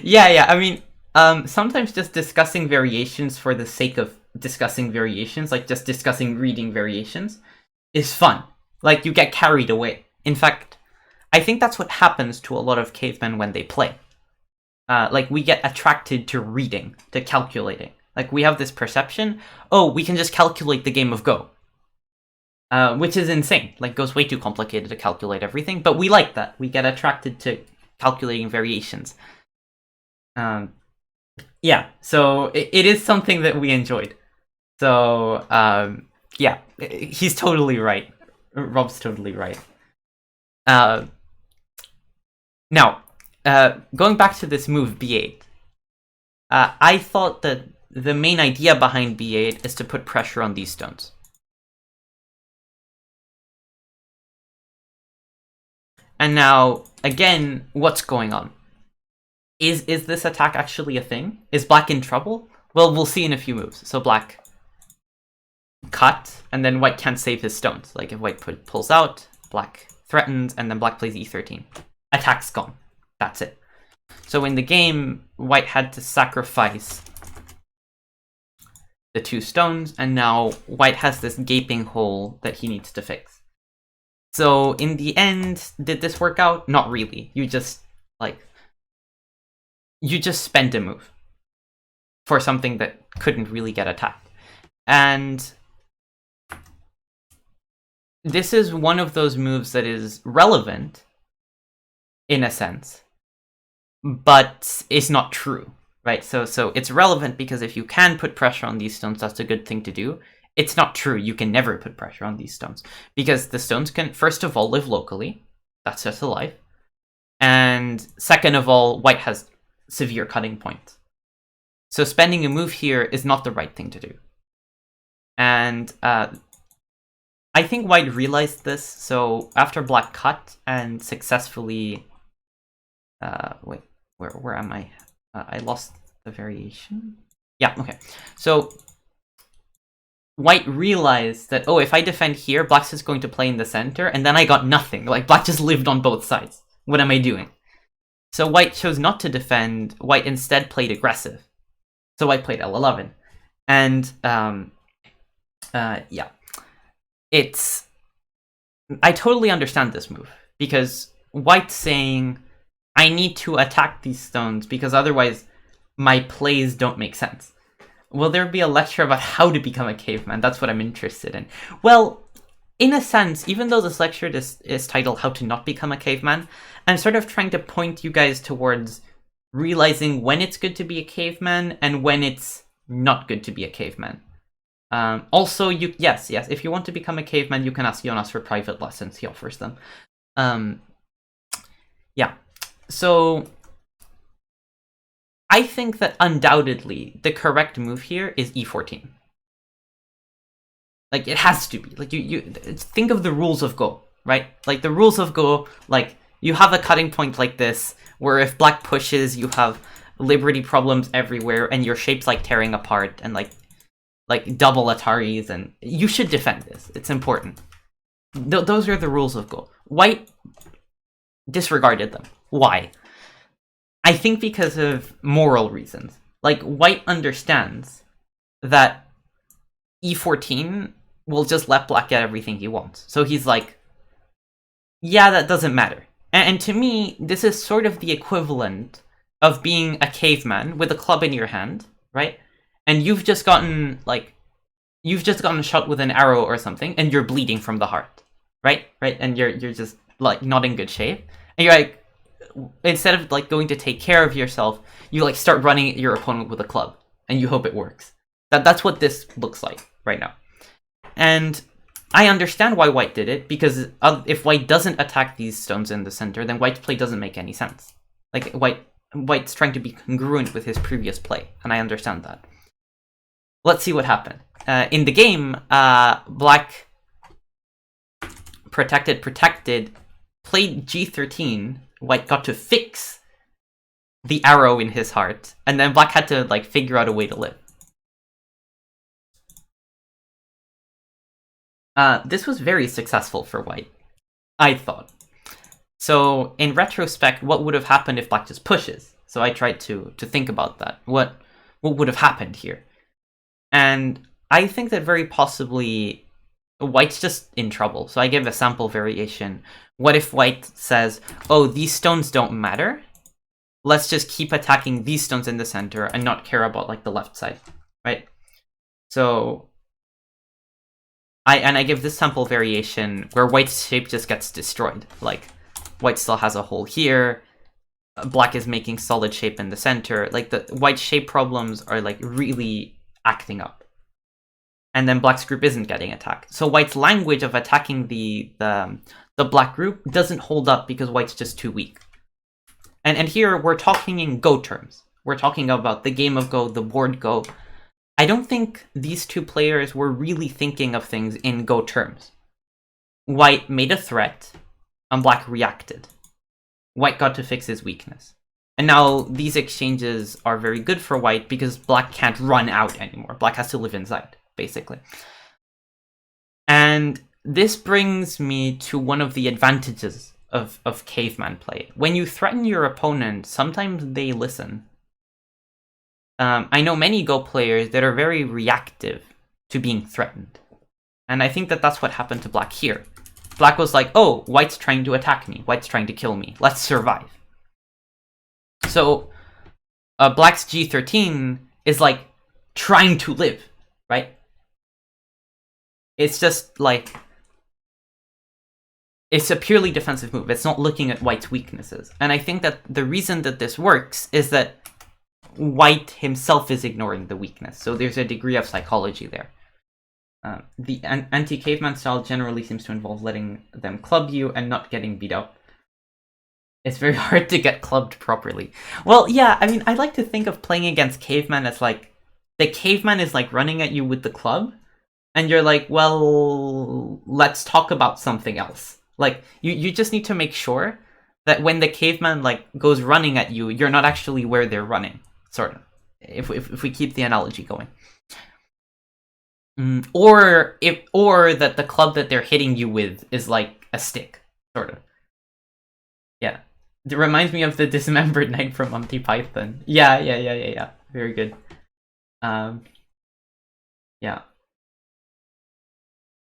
A: Yeah, I mean, sometimes just discussing variations for the sake of discussing variations, like just discussing reading variations, is fun. Like, you get carried away. In fact, I think that's what happens to a lot of cavemen when they play. Like, we get attracted to reading, to calculating. Like, we have this perception, oh, we can just calculate the game of Go. Which is insane. Like, Go's way too complicated to calculate everything, but we like that. We get attracted to calculating variations. Yeah, so it is something that we enjoyed. So, yeah, he's totally right. Rob's totally right. Now, going back to this move, B8. I thought that the main idea behind B8 is to put pressure on these stones. And now, again, what's going on? Is this attack actually a thing? Is Black in trouble? Well, we'll see in a few moves. So Black cut, and then White can't save his stones. Like, if White pulls out, Black threatens, and then Black plays E13. Attack's gone. That's it. So in the game, White had to sacrifice the 2 stones, and now White has this gaping hole that he needs to fix. So in the end, did this work out? Not really. You just spent a move for something that couldn't really get attacked. And this is one of those moves that is relevant, in a sense, but it's not true, right? So it's relevant because if you can put pressure on these stones, that's a good thing to do. It's not true. You can never put pressure on these stones because the stones can, first of all, live locally. That's just a life. And second of all, White has severe cutting points. So spending a move here is not the right thing to do. And I think White realized this. So after Black cut and successfully... wait, where am I? I lost the variation. Yeah, okay. So White realized that, oh, if I defend here, Black's just going to play in the center, and then I got nothing. Like, Black just lived on both sides. What am I doing? So White chose not to defend. White instead played aggressive. So White played L11. And, yeah. It's... I totally understand this move, because white's saying, I need to attack these stones because otherwise my plays don't make sense. Will there be a lecture about how to become a caveman? That's what I'm interested in. Well, in a sense, even though this lecture is titled How to Not Become a Caveman, I'm sort of trying to point you guys towards realizing when it's good to be a caveman and when it's not good to be a caveman. Also, yes, if you want to become a caveman, you can ask Jonas for private lessons. He offers them. Yeah. So I think that undoubtedly the correct move here is e14. Like, it has to be. Like, you think of the rules of Go, right? Like, the rules of Go, like, you have a cutting point like this, where if black pushes, you have liberty problems everywhere, and your shape's, like, tearing apart, and, like double Ataris, and you should defend this. It's important. Those are the rules of Go. White disregarded them. Why? I think because of moral reasons. Like, white understands that e14 will just let black get everything he wants. So he's like, yeah, that doesn't matter. And to me, this is sort of the equivalent of being a caveman with a club in your hand, right? And you've just gotten shot with an arrow or something, and you're bleeding from the heart, right? And you're just, like, not in good shape. And you're like, instead of, like, going to take care of yourself, you, like, start running at your opponent with a club, and you hope it works. That's what this looks like right now. And I understand why white did it, because if white doesn't attack these stones in the center, then white's play doesn't make any sense. Like, white's trying to be congruent with his previous play, and I understand that. Let's see what happened. In the game, black protected, played g13, white got to fix the arrow in his heart, and then black had to, like, figure out a way to live. This was very successful for white, I thought. So, in retrospect, what would have happened if black just pushes? So I tried to think about that. What would have happened here? And I think that very possibly white's just in trouble. So I gave a sample variation. What if white says, oh, these stones don't matter? Let's just keep attacking these stones in the center and not care about, like, the left side, right? So I give this sample variation where white's shape just gets destroyed. Like, white still has a hole here, black is making solid shape in the center. Like, the white shape problems are, like, really acting up. And then black's group isn't getting attacked. So white's language of attacking the black group doesn't hold up because white's just too weak. And here we're talking in Go terms. We're talking about the game of Go, the board Go. I don't think these two players were really thinking of things in Go terms. White made a threat, and black reacted. White got to fix his weakness. And now these exchanges are very good for white because black can't run out anymore. Black has to live inside, basically. And this brings me to one of the advantages of caveman play. When you threaten your opponent, sometimes they listen. I know many Go players that are very reactive to being threatened. And I think that that's what happened to black here. Black was like, oh, white's trying to attack me. White's trying to kill me. Let's survive. So black's g13 is, like, trying to live, right? It's just, like, it's a purely defensive move. It's not looking at white's weaknesses. And I think that the reason that this works is that white himself is ignoring the weakness. So there's a degree of psychology there. The anti-caveman style generally seems to involve letting them club you and not getting beat up. It's very hard to get clubbed properly. Well, yeah, I mean, I like to think of playing against caveman as, like, the caveman is, like, running at you with the club, and you're like, well, let's talk about something else. Like, you just need to make sure that when the caveman, like, goes running at you, you're not actually where they're running, sort of, if we keep the analogy going. Or that the club that they're hitting you with is, like, a stick, sort of. Yeah. It reminds me of the dismembered knight from Monty Python. Yeah. Very good. Yeah.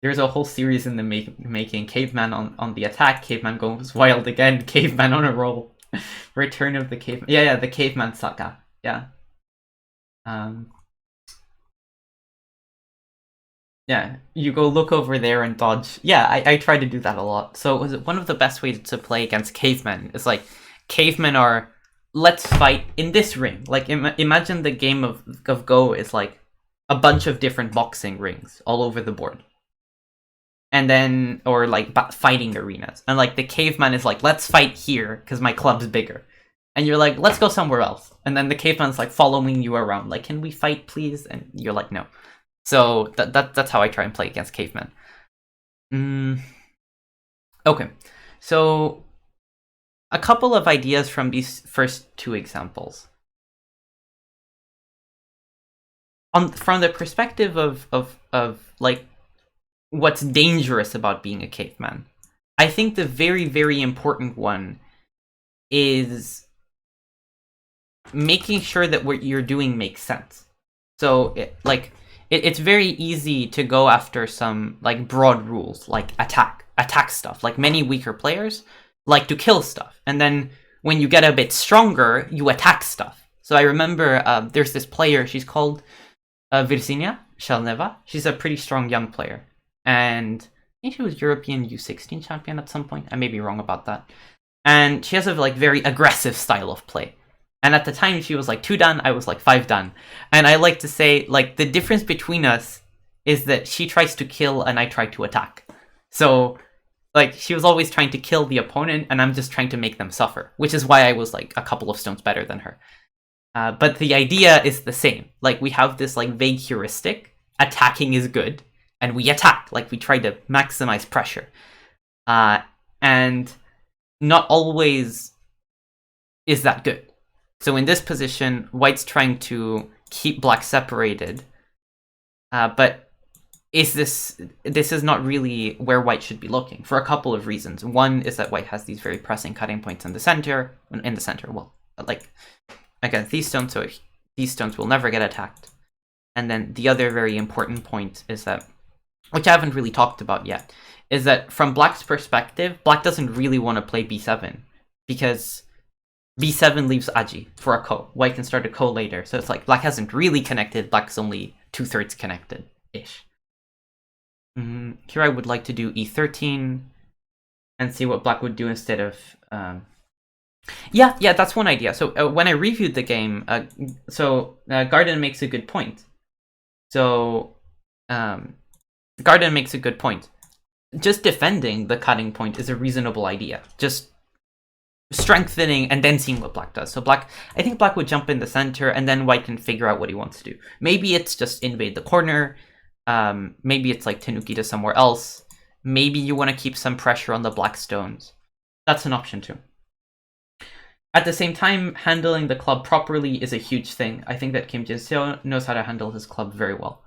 A: There's a whole series in the making. Caveman on the attack, Caveman goes wild again, Caveman on a roll. Return of the Caveman. Yeah, the Caveman saga. Yeah. Yeah, you go look over there and dodge. Yeah, I try to do that a lot. So was it one of the best ways to play against cavemen is like, cavemen are, let's fight in this ring. Like, imagine the game of Go is like a bunch of different boxing rings all over the board. And then, or like fighting arenas. And like the caveman is like, let's fight here because my club's bigger. And you're like, let's go somewhere else. And then the caveman's like following you around, like, can we fight, please? And you're like, no. So that's how I try and play against cavemen. Okay, so a couple of ideas from these first two examples. From the perspective of like what's dangerous about being a caveman, I think the very, very important one is making sure that what you're doing makes sense. So it's very easy to go after some like broad rules, like attack stuff. Like many weaker players like to kill stuff, and then when you get a bit stronger, you attack stuff. So I remember there's this player, she's called Virginia Shalneva. She's a pretty strong young player, and I think she was European U16 champion at some point. I may be wrong about that. And she has a like very aggressive style of play. And at the time, she was like 2 dan, I was like 5 dan. And I like to say, like, the difference between us is that she tries to kill and I try to attack. So, like, she was always trying to kill the opponent and I'm just trying to make them suffer, which is why I was like a couple of stones better than her. But the idea is the same. Like, we have this like vague heuristic, attacking is good, and we attack, like we try to maximize pressure. And not always is that good. So in this position, white's trying to keep black separated, but this is not really where white should be looking for a couple of reasons. One is that white has these very pressing cutting points in the center. Well, like against these stones, so these stones will never get attacked. And then the other very important point is that, which I haven't really talked about yet, is that from black's perspective, black doesn't really want to play b7 because b7 leaves Aji for a ko. White can start a ko later, so it's like black hasn't really connected, black's only 2/3 connected-ish. Here I would like to do e13 and see what black would do instead of... Yeah, that's one idea. So when I reviewed the game, Garden makes a good point. So Garden makes a good point. Just defending the cutting point is a reasonable idea. Just strengthening and then seeing what black does. So I think black would jump in the center and then white can figure out what he wants to do. Maybe it's just invade the corner. Maybe it's like Tanuki to somewhere else. Maybe you want to keep some pressure on the black stones. That's an option too. At the same time, handling the club properly is a huge thing. I think that Kim Jin-seo knows how to handle his club very well.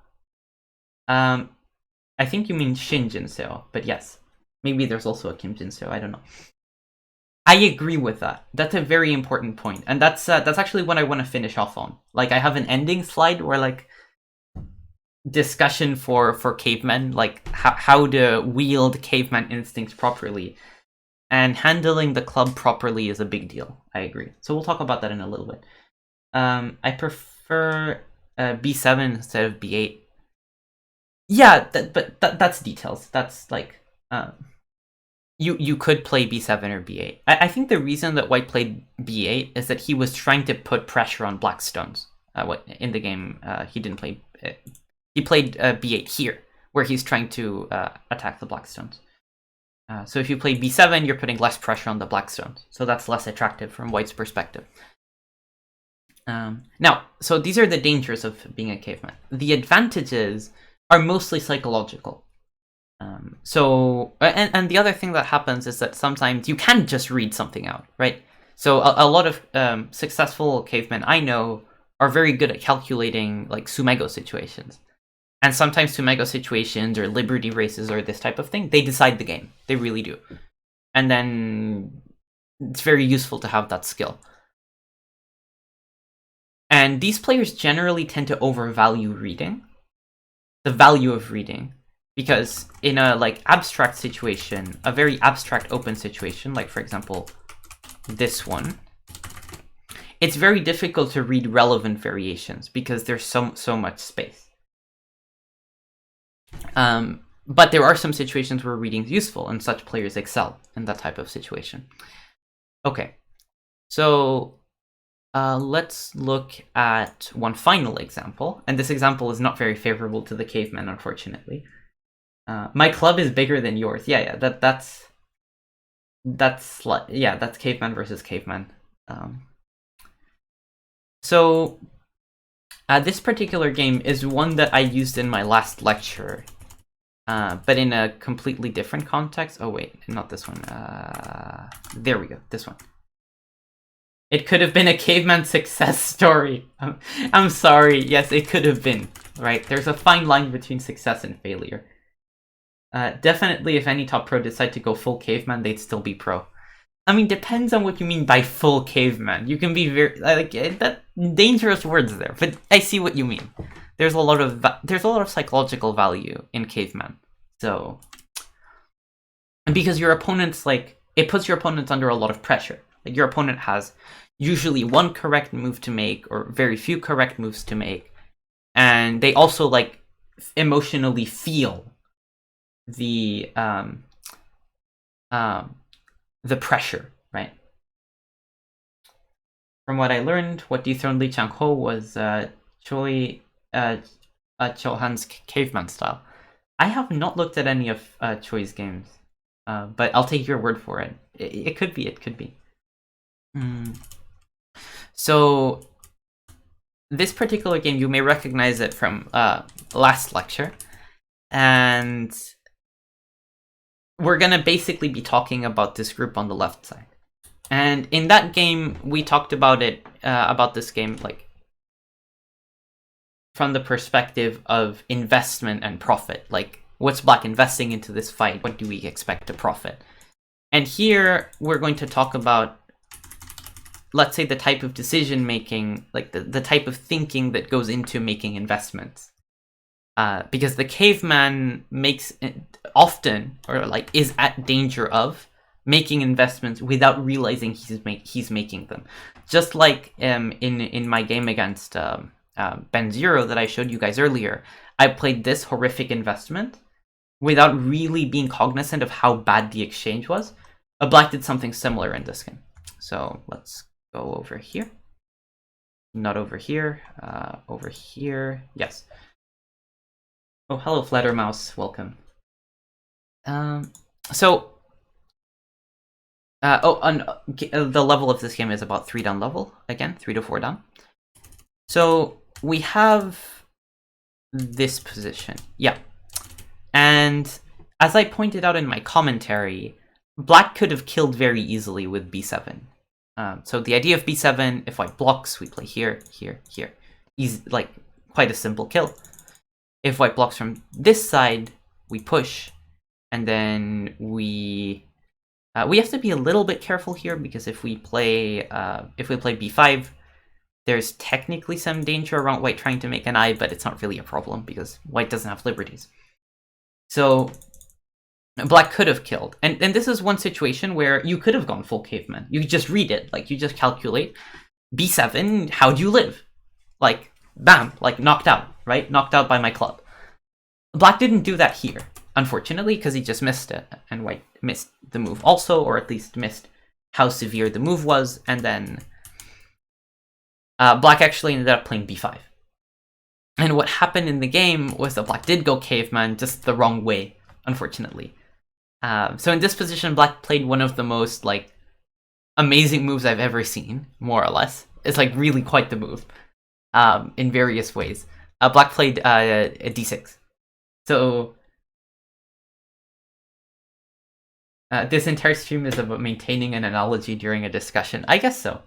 A: I think you mean Shin Jin-seo, but yes. Maybe there's also a Kim Jin-seo, I don't know. I agree with that. That's a very important point. And that's actually what I want to finish off on. Like, I have an ending slide where, like, discussion for cavemen, like, how to wield caveman instincts properly. And handling the club properly is a big deal. I agree. So we'll talk about that in a little bit. I prefer b7 instead of b8. Yeah, but that's details. That's like... You could play b7 or b8. I think the reason that white played b8 is that he was trying to put pressure on black stones. In the game, he didn't play... he played b8 here, where he's trying to attack the black stones. So if you play b7, you're putting less pressure on the black stones. So that's less attractive from white's perspective. Now, so these are the dangers of being a caveman. The advantages are mostly psychological. And the other thing that happens is that sometimes you can just read something out, right? So a lot of successful cavemen I know are very good at calculating like Sumego situations. And sometimes Sumego situations or liberty races or this type of thing, they decide the game. They really do. And then it's very useful to have that skill. And these players generally tend to overvalue reading, the value of reading. Because in a like abstract situation, a very abstract open situation, like for example, this one, it's very difficult to read relevant variations because there's so much space. But there are some situations where reading is useful, and such players excel in that type of situation. Okay, so let's look at one final example, and this example is not very favorable to the Caveman, unfortunately. My club is bigger than yours. Yeah, that's Caveman versus Caveman. So this particular game is one that I used in my last lecture, but in a completely different context. Oh wait, not this one. There we go, this one. It could have been a Caveman success story. I'm sorry, yes, it could have been, right? There's a fine line between success and failure. Definitely, if any top pro decide to go full Caveman, they'd still be pro. I mean, depends on what you mean by full Caveman. You can be very like that dangerous words there, but I see what you mean. There's a lot of psychological value in Caveman. So, because your opponent's like, it puts your opponent under a lot of pressure. Like your opponent has usually one correct move to make or very few correct moves to make, and they also like emotionally feel the pressure, right? From what I learned, what dethroned Li Changho was Chohan's Caveman style. I have not looked at any of Choi's games, but I'll take your word for it. It could be. It could be. So this particular game, you may recognize it from last lecture, and we're gonna basically be talking about this group on the left side. And in that game, we talked about it, about this game, like from the perspective of investment and profit. Like, what's Black investing into this fight? What do we expect to profit? And here, we're going to talk about, let's say, the type of decision making, like the type of thinking that goes into making investments. Because the Caveman makes often, or like is at danger of making investments without realizing he's making them. Just like in my game against Ben Zero that I showed you guys earlier, I played this horrific investment without really being cognizant of how bad the exchange was. Black did something similar in this game. So let's go over here. Not over here. Over here. Yes. Oh, hello, Fluttermouse. Welcome. The level of this game is about 3 down level. Again, 3 to 4 down. So we have this position. Yeah. And as I pointed out in my commentary, Black could have killed very easily with b7. So the idea of b7, if White blocks, we play here, here, here. Easy, like, quite a simple kill. If White blocks from this side, we push, and then we have to be a little bit careful here, because if we play b5, there's technically some danger around White trying to make an eye, but it's not really a problem because White doesn't have liberties. So Black could have killed, and this is one situation where you could have gone full Caveman. You just read it, like you just calculate b7. How do you live? Like bam, like knocked out. Right? Knocked out by my club. Black didn't do that here, unfortunately, because he just missed it, and White missed the move also, or at least missed how severe the move was, and then Black actually ended up playing b5. And what happened in the game was that Black did go Caveman, just the wrong way, unfortunately. So in this position, Black played one of the most, like, amazing moves I've ever seen, more or less. It's, like, really quite the move, in various ways. Black played a d6. So this entire stream is about maintaining an analogy during a discussion. I guess so.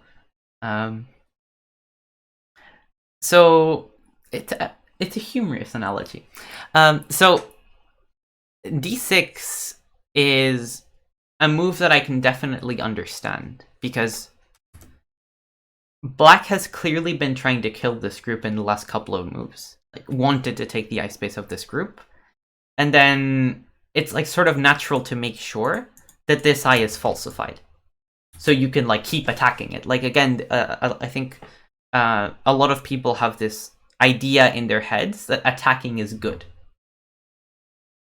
A: So it's a humorous analogy. So d6 is a move that I can definitely understand, because Black has clearly been trying to kill this group in the last couple of moves. Like, wanted to take the eye space of this group. and then it's like sort of natural to make sure that this eye is falsified, so you can like keep attacking it. Like again, I think a lot of people have this idea in their heads that attacking is good,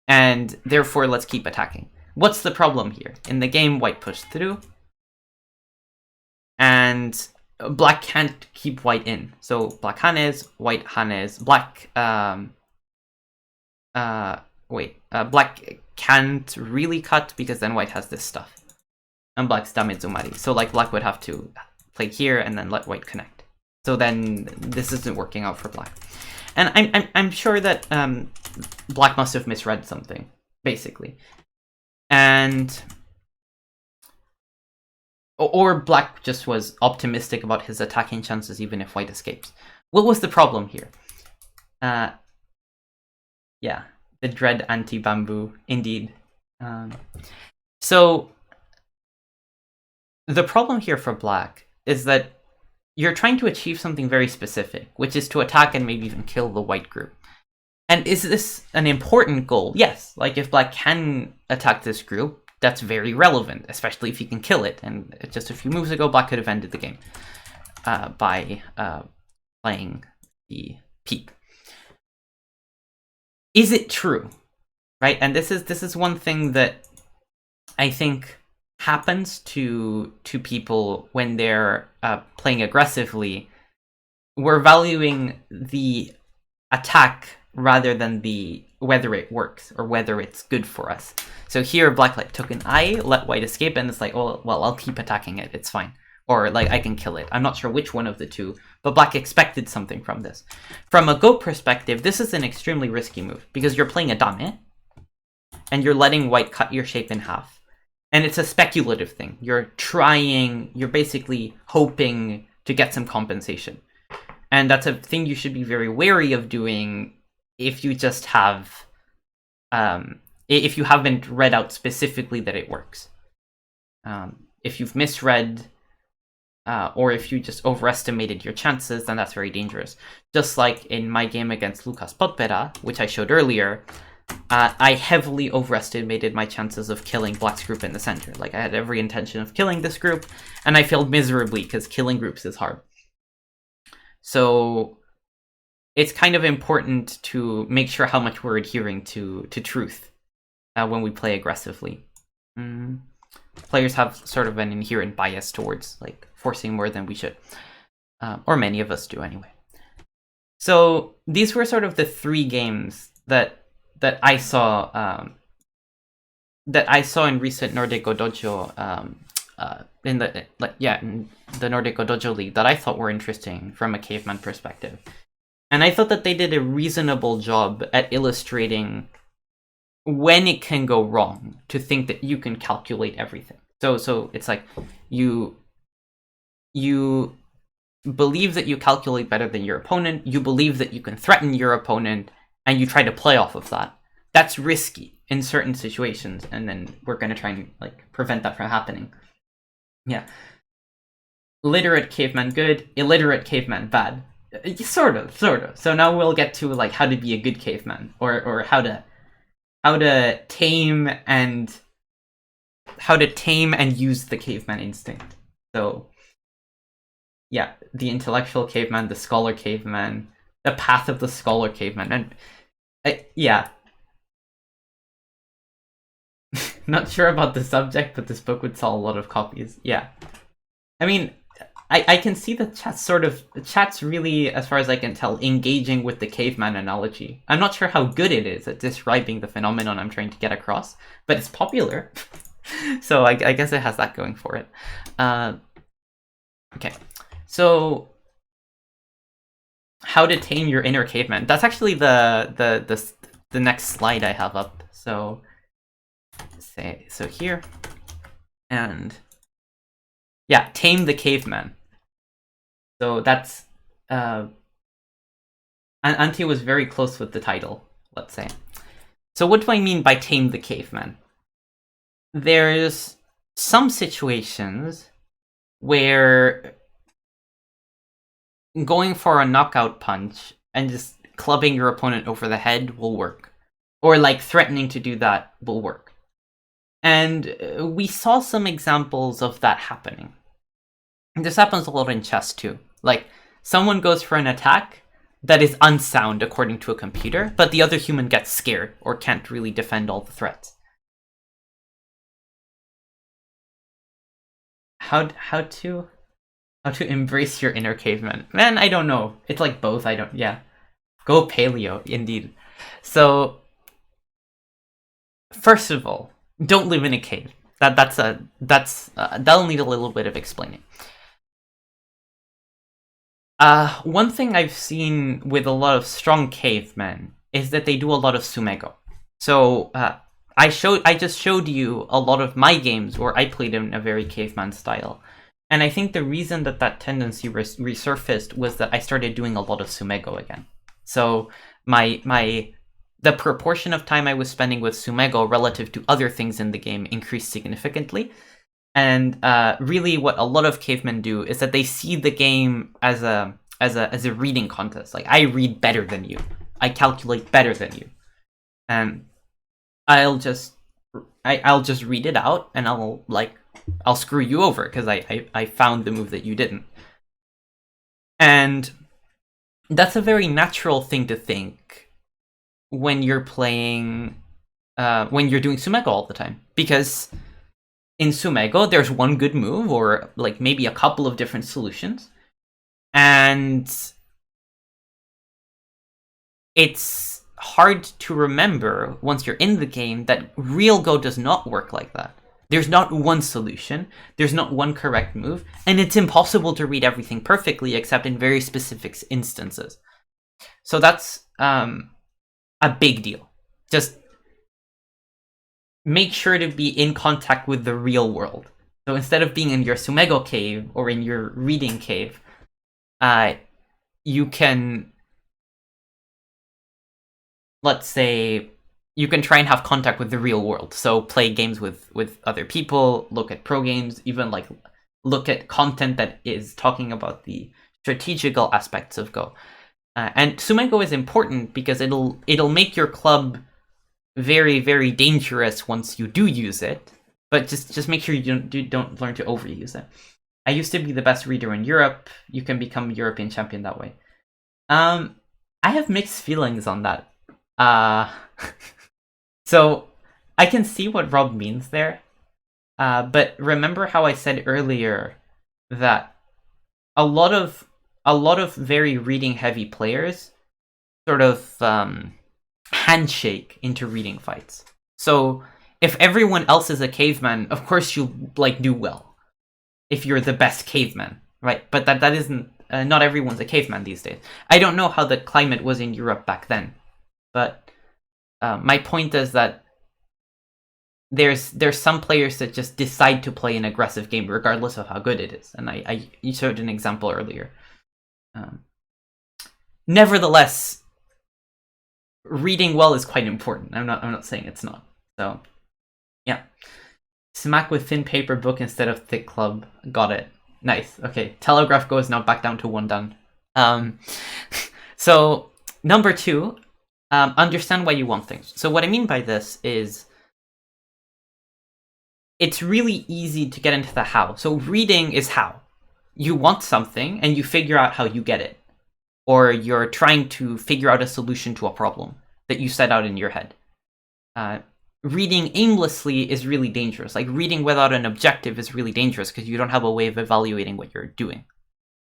A: and therefore let's keep attacking. What's the problem here? In the game, white pushed through, and black can't keep white in. So black hanes, white hanes, black black can't really cut because then white has this stuff. And black's damezumari. So like black would have to play here and then let white connect. So then this isn't working out for black. And I'm sure that black must have misread something, basically. And or black just was optimistic about his attacking chances even if white escapes. What was the problem here? Yeah, the dread anti-bamboo, indeed. So the problem here for black is that you're trying to achieve something very specific, which is to attack and maybe even kill the white group. And is this an important goal? Yes. Like, if black can attack this group, that's very relevant, especially if you can kill it. And just a few moves ago, black could have ended the game by playing the peep. Is it true? Right? And this is one thing that I think happens to people when they're playing aggressively. We're valuing the attack rather than the whether it works or whether it's good for us. So here, black like took an eye, let white escape, and it's like, oh well, I'll keep attacking it. It's fine, or like I can kill it. I'm not sure which one of the two, but black expected something from this. From a goat perspective, this is an extremely risky move because you're playing a dame, and you're letting white cut your shape in half. And it's a speculative thing. You're basically hoping to get some compensation. And that's a thing you should be very wary of doing if you just have, if you haven't read out specifically that it works. If you've misread, or if you just overestimated your chances, then that's very dangerous. Just like in my game against Lucas Potpera, which I showed earlier, I heavily overestimated my chances of killing black's group in the center. Like, I had every intention of killing this group, and I failed miserably because killing groups is hard. So it's kind of important to make sure how much we're adhering to truth when we play aggressively. Players have sort of an inherent bias towards like forcing more than we should, or many of us do anyway. So these were sort of the three games that I saw in recent Nordic Dojo in the Nordic Dojo League that I thought were interesting from a caveman perspective. And I thought that they did a reasonable job at illustrating when it can go wrong to think that you can calculate everything. So it's like you believe that you calculate better than your opponent, you believe that you can threaten your opponent, and you try to play off of that. That's risky in certain situations, and then we're going to try and like prevent that from happening. Yeah. Literate caveman good, illiterate caveman bad. Sort of. So now we'll get to like how to be a good caveman, or how to tame and use the caveman instinct. So yeah, the intellectual caveman, the scholar caveman, the path of the scholar caveman, and yeah. Not sure about the subject, but this book would sell a lot of copies. Yeah. I mean, I can see the chat's really, as far as I can tell, engaging with the caveman analogy. I'm not sure how good it is at describing the phenomenon I'm trying to get across, but it's popular. So I guess it has that going for it. Okay. So how to tame your inner caveman. That's actually the next slide I have up. So here, and yeah, tame the caveman. So that's and Antti was very close with the title, let's say. So what do I mean by tame the caveman? There's some situations where going for a knockout punch and just clubbing your opponent over the head will work. or like threatening to do that will work. And we saw some examples of that happening. And this happens a lot in chess too. Like, someone goes for an attack that is unsound according to a computer, but the other human gets scared or can't really defend all the threats. How to embrace your inner caveman? Man, I don't know. It's like both. Yeah. Go paleo, indeed. So, first of all, don't live in a cave. That'll need a little bit of explaining. One thing I've seen with a lot of strong cavemen is that they do a lot of sumego. So I just showed you a lot of my games where I played in a very caveman style, and I think the reason that tendency resurfaced was that I started doing a lot of sumego again. So the proportion of time I was spending with sumego relative to other things in the game increased significantly. And really, what a lot of cavemen do is that they see the game as a reading contest. Like, I read better than you, I calculate better than you, and I'll just read it out, and I'll screw you over because I found the move that you didn't. And that's a very natural thing to think when you're playing, when you're doing sumego all the time, because in sumego, there's one good move, or like maybe a couple of different solutions, and it's hard to remember once you're in the game that real Go does not work like that. There's not one solution, there's not one correct move, and it's impossible to read everything perfectly except in very specific instances. So that's a big deal. Just make sure to be in contact with the real world. So instead of being in your sumego cave or in your reading cave, you can, let's say, you can try and have contact with the real world. So play games with other people, look at pro games, even like look at content that is talking about the strategical aspects of Go. And sumego is important because it'll make your club very, very dangerous once you do use it, but just make sure you don't learn to overuse it. I used to be the best reader in Europe. You can become European champion that way. I have mixed feelings on that. So I can see what Rob means there, but remember how I said earlier that a lot of very reading heavy players sort of handshake into reading fights. So if everyone else is a caveman, of course you'll like do well if you're the best caveman, right? But that isn't, not everyone's a caveman these days. I don't know how the climate was in Europe back then, but my point is that there's some players that just decide to play an aggressive game regardless of how good it is, and you showed an example earlier. Nevertheless, reading well is quite important. I'm not saying it's not. So, yeah. Smack with thin paper book instead of thick club. Got it. Nice. Okay. Telegraph Go is now back down to 1 done. So, number 2, understand why you want things. So what I mean by this is it's really easy to get into the how. So reading is how. You want something and you figure out how you get it. Or you're trying to figure out a solution to a problem that you set out in your head. Reading aimlessly is really dangerous. Like, reading without an objective is really dangerous because you don't have a way of evaluating what you're doing,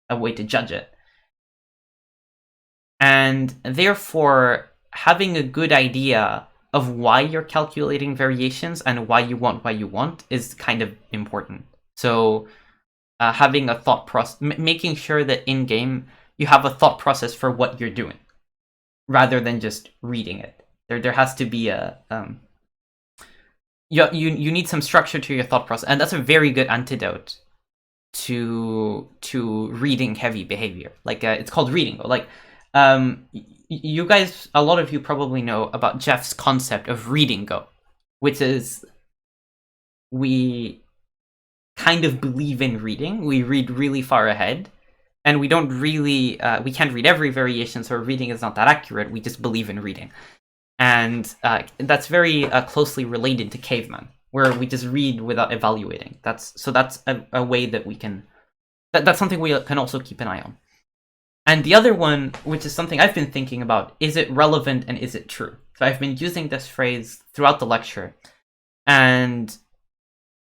A: a way to judge it. And therefore, having a good idea of why you're calculating variations and why you want is kind of important. So having a thought process, making sure that in-game you have a thought process for what you're doing, rather than just reading it. There has to be a you need some structure to your thought process, and that's a very good antidote to reading heavy behavior. Like it's called reading. Like you guys, a lot of you probably know about Jeff's concept of reading Go, which is we kind of believe in reading. We read really far ahead. And we don't really, we can't read every variation, so reading is not that accurate. We just believe in reading. And that's very closely related to Caveman, where we just read without evaluating. That's a way that we can... That's something we can also keep an eye on. And the other one, which is something I've been thinking about, is it relevant and is it true? So I've been using this phrase throughout the lecture. And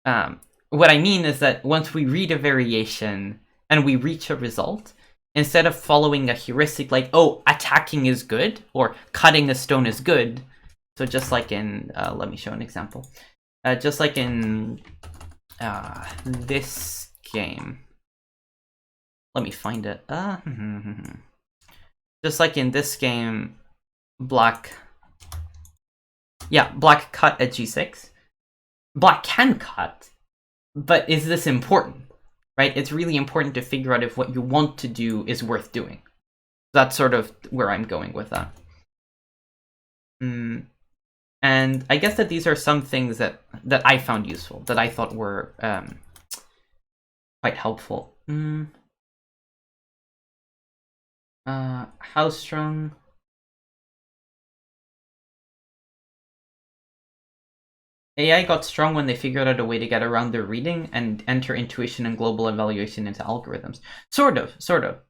A: what I mean is that once we read a variation and we reach a result, instead of following a heuristic like, oh, attacking is good, or cutting a stone is good, so just like in, let me show an example. Just like in this game. Let me find it. Just like in this game, black cut at g6. Black can cut, but is this important? Right? It's really important to figure out if what you want to do is worth doing. That's sort of where I'm going with that. And I guess that these are some things that I found useful, that I thought were quite helpful. How strong? AI got strong when they figured out a way to get around their reading and enter intuition and global evaluation into algorithms. Sort of.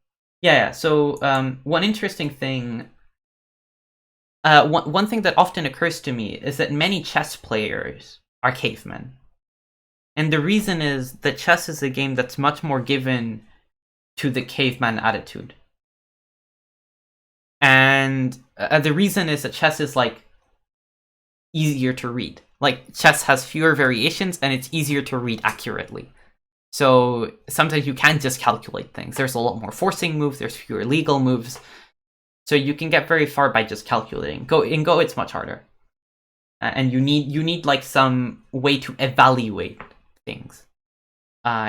A: Yeah. So one interesting thing, one thing that often occurs to me is that many chess players are cavemen. And the reason is that chess is a game that's much more given to the caveman attitude. And the reason is that chess is like easier to read. Like, chess has fewer variations and it's easier to read accurately. So sometimes you can't just calculate things. There's a lot more forcing moves, there's fewer legal moves. So you can get very far by just calculating. In Go, it's much harder. And you need like some way to evaluate things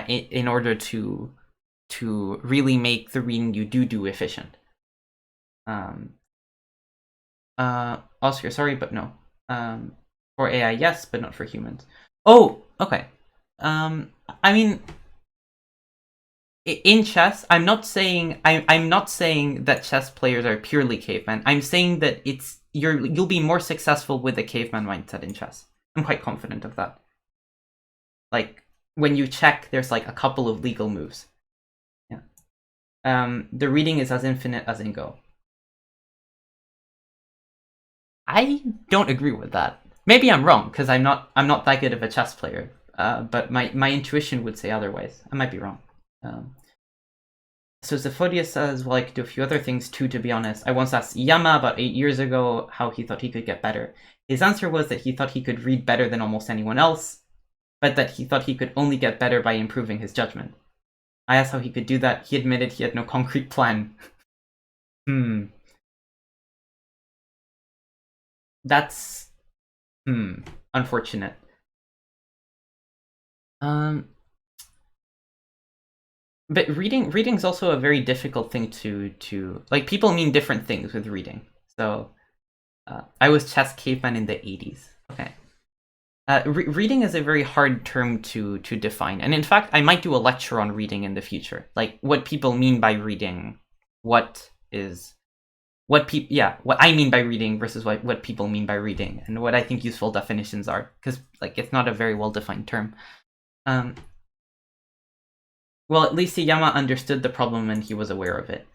A: in order to really make the reading you do efficient. Oscar, sorry, but no. For AI, yes, but not for humans. Oh, okay. I mean, in chess, I'm not saying that chess players are purely cavemen. I'm saying that you'll be more successful with a caveman mindset in chess. I'm quite confident of that. Like, when you check, there's like a couple of legal moves. Yeah. The reading is as infinite as in Go. I don't agree with that. Maybe I'm wrong, because I'm not that good of a chess player. But my intuition would say otherwise. I might be wrong. So Zephodia says, well, I could do a few other things too, to be honest. I once asked Yama about 8 years ago how he thought he could get better. His answer was that he thought he could read better than almost anyone else, but that he thought he could only get better by improving his judgment. I asked how he could do that. He admitted he had no concrete plan. That's unfortunate. But reading's also a very difficult thing to like. People mean different things with reading. So I was chess caveman in the 80s. Okay. Reading is a very hard term to define, and in fact, I might do a lecture on reading in the future, like what people mean by reading, what I mean by reading versus what people mean by reading, and what I think useful definitions are, because like it's not a very well defined term. Well, at least Iyama understood the problem and he was aware of it.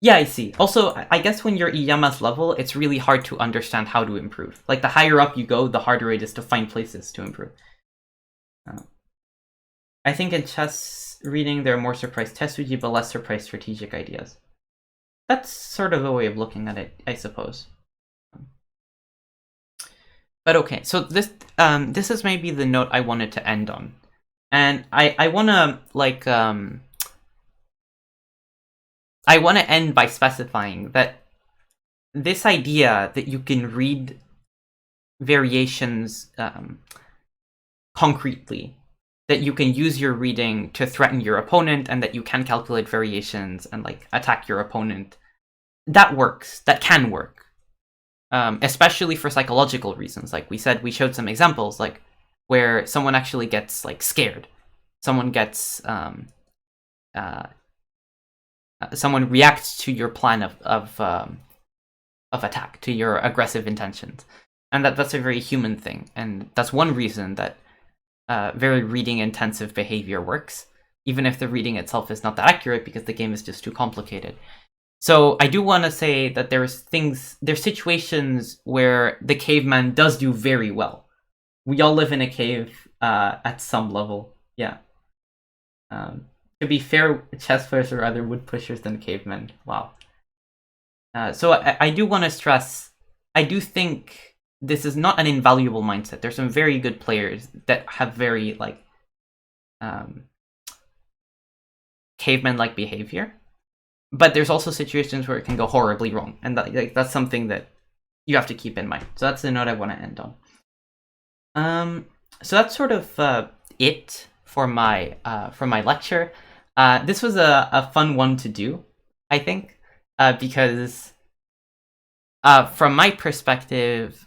A: Yeah, I see. Also, I guess when you're Iyama's level, it's really hard to understand how to improve. Like, the higher up you go, the harder it is to find places to improve. I think in chess reading, there are more surprise testuji, but less surprise strategic ideas. That's sort of a way of looking at it, I suppose. But okay, so this is maybe the note I wanted to end on. And I want to, like, I want to end by specifying that this idea that you can read variations concretely, that you can use your reading to threaten your opponent, and that you can calculate variations and, like, attack your opponent, that works. That can work. Especially for psychological reasons. Like we said, we showed some examples, like, where someone actually gets, like, scared. Someone gets, someone reacts to your plan of attack, to your aggressive intentions, and that's a very human thing, and that's one reason that very reading intensive behavior works, even if the reading itself is not that accurate because the game is just too complicated. So I do want to say that there's situations where the caveman does do very well. We all live in a cave at some level, yeah. To be fair, chess players are rather wood pushers than cavemen. Wow. So I do want to stress, I do think this is not an invaluable mindset. There's some very good players that have very, like, caveman-like behavior. But there's also situations where it can go horribly wrong. And that's something that you have to keep in mind. So that's the note I want to end on. So that's sort of it for my lecture. This was a fun one to do, I think, because from my perspective,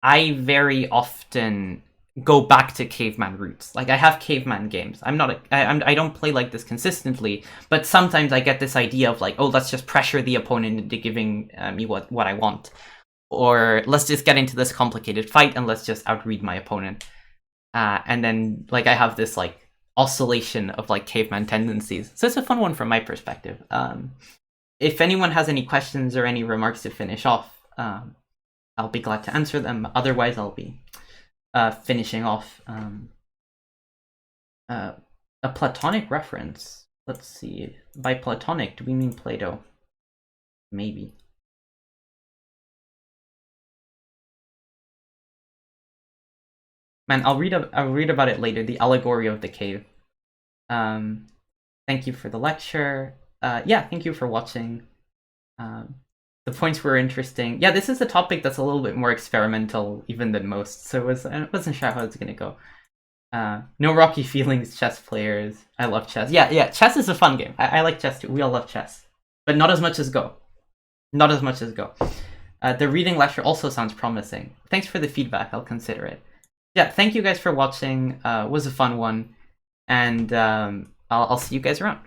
A: I very often go back to caveman roots. Like, I have caveman games. I don't play like this consistently, but sometimes I get this idea of like, oh, let's just pressure the opponent into giving me what I want, or let's just get into this complicated fight and let's just outread my opponent. And then, like, I have this like oscillation of like caveman tendencies. So it's a fun one from my perspective. If anyone has any questions or any remarks to finish off, I'll be glad to answer them. Otherwise, I'll be finishing off a Platonic reference. Let's see. By Platonic, do we mean Plato? Maybe. Man, I'll read about it later. The allegory of the cave. Thank you for the lecture. Yeah, thank you for watching. The points were interesting. Yeah, this is a topic that's a little bit more experimental even than most, so I wasn't sure how it's gonna go. No rocky feelings, chess players. I love chess. Yeah, chess is a fun game. I like chess too. We all love chess. But not as much as Go. Not as much as Go. The reading lecture also sounds promising. Thanks for the feedback. I'll consider it. Yeah, thank you guys for watching. It was a fun one. And I'll see you guys around.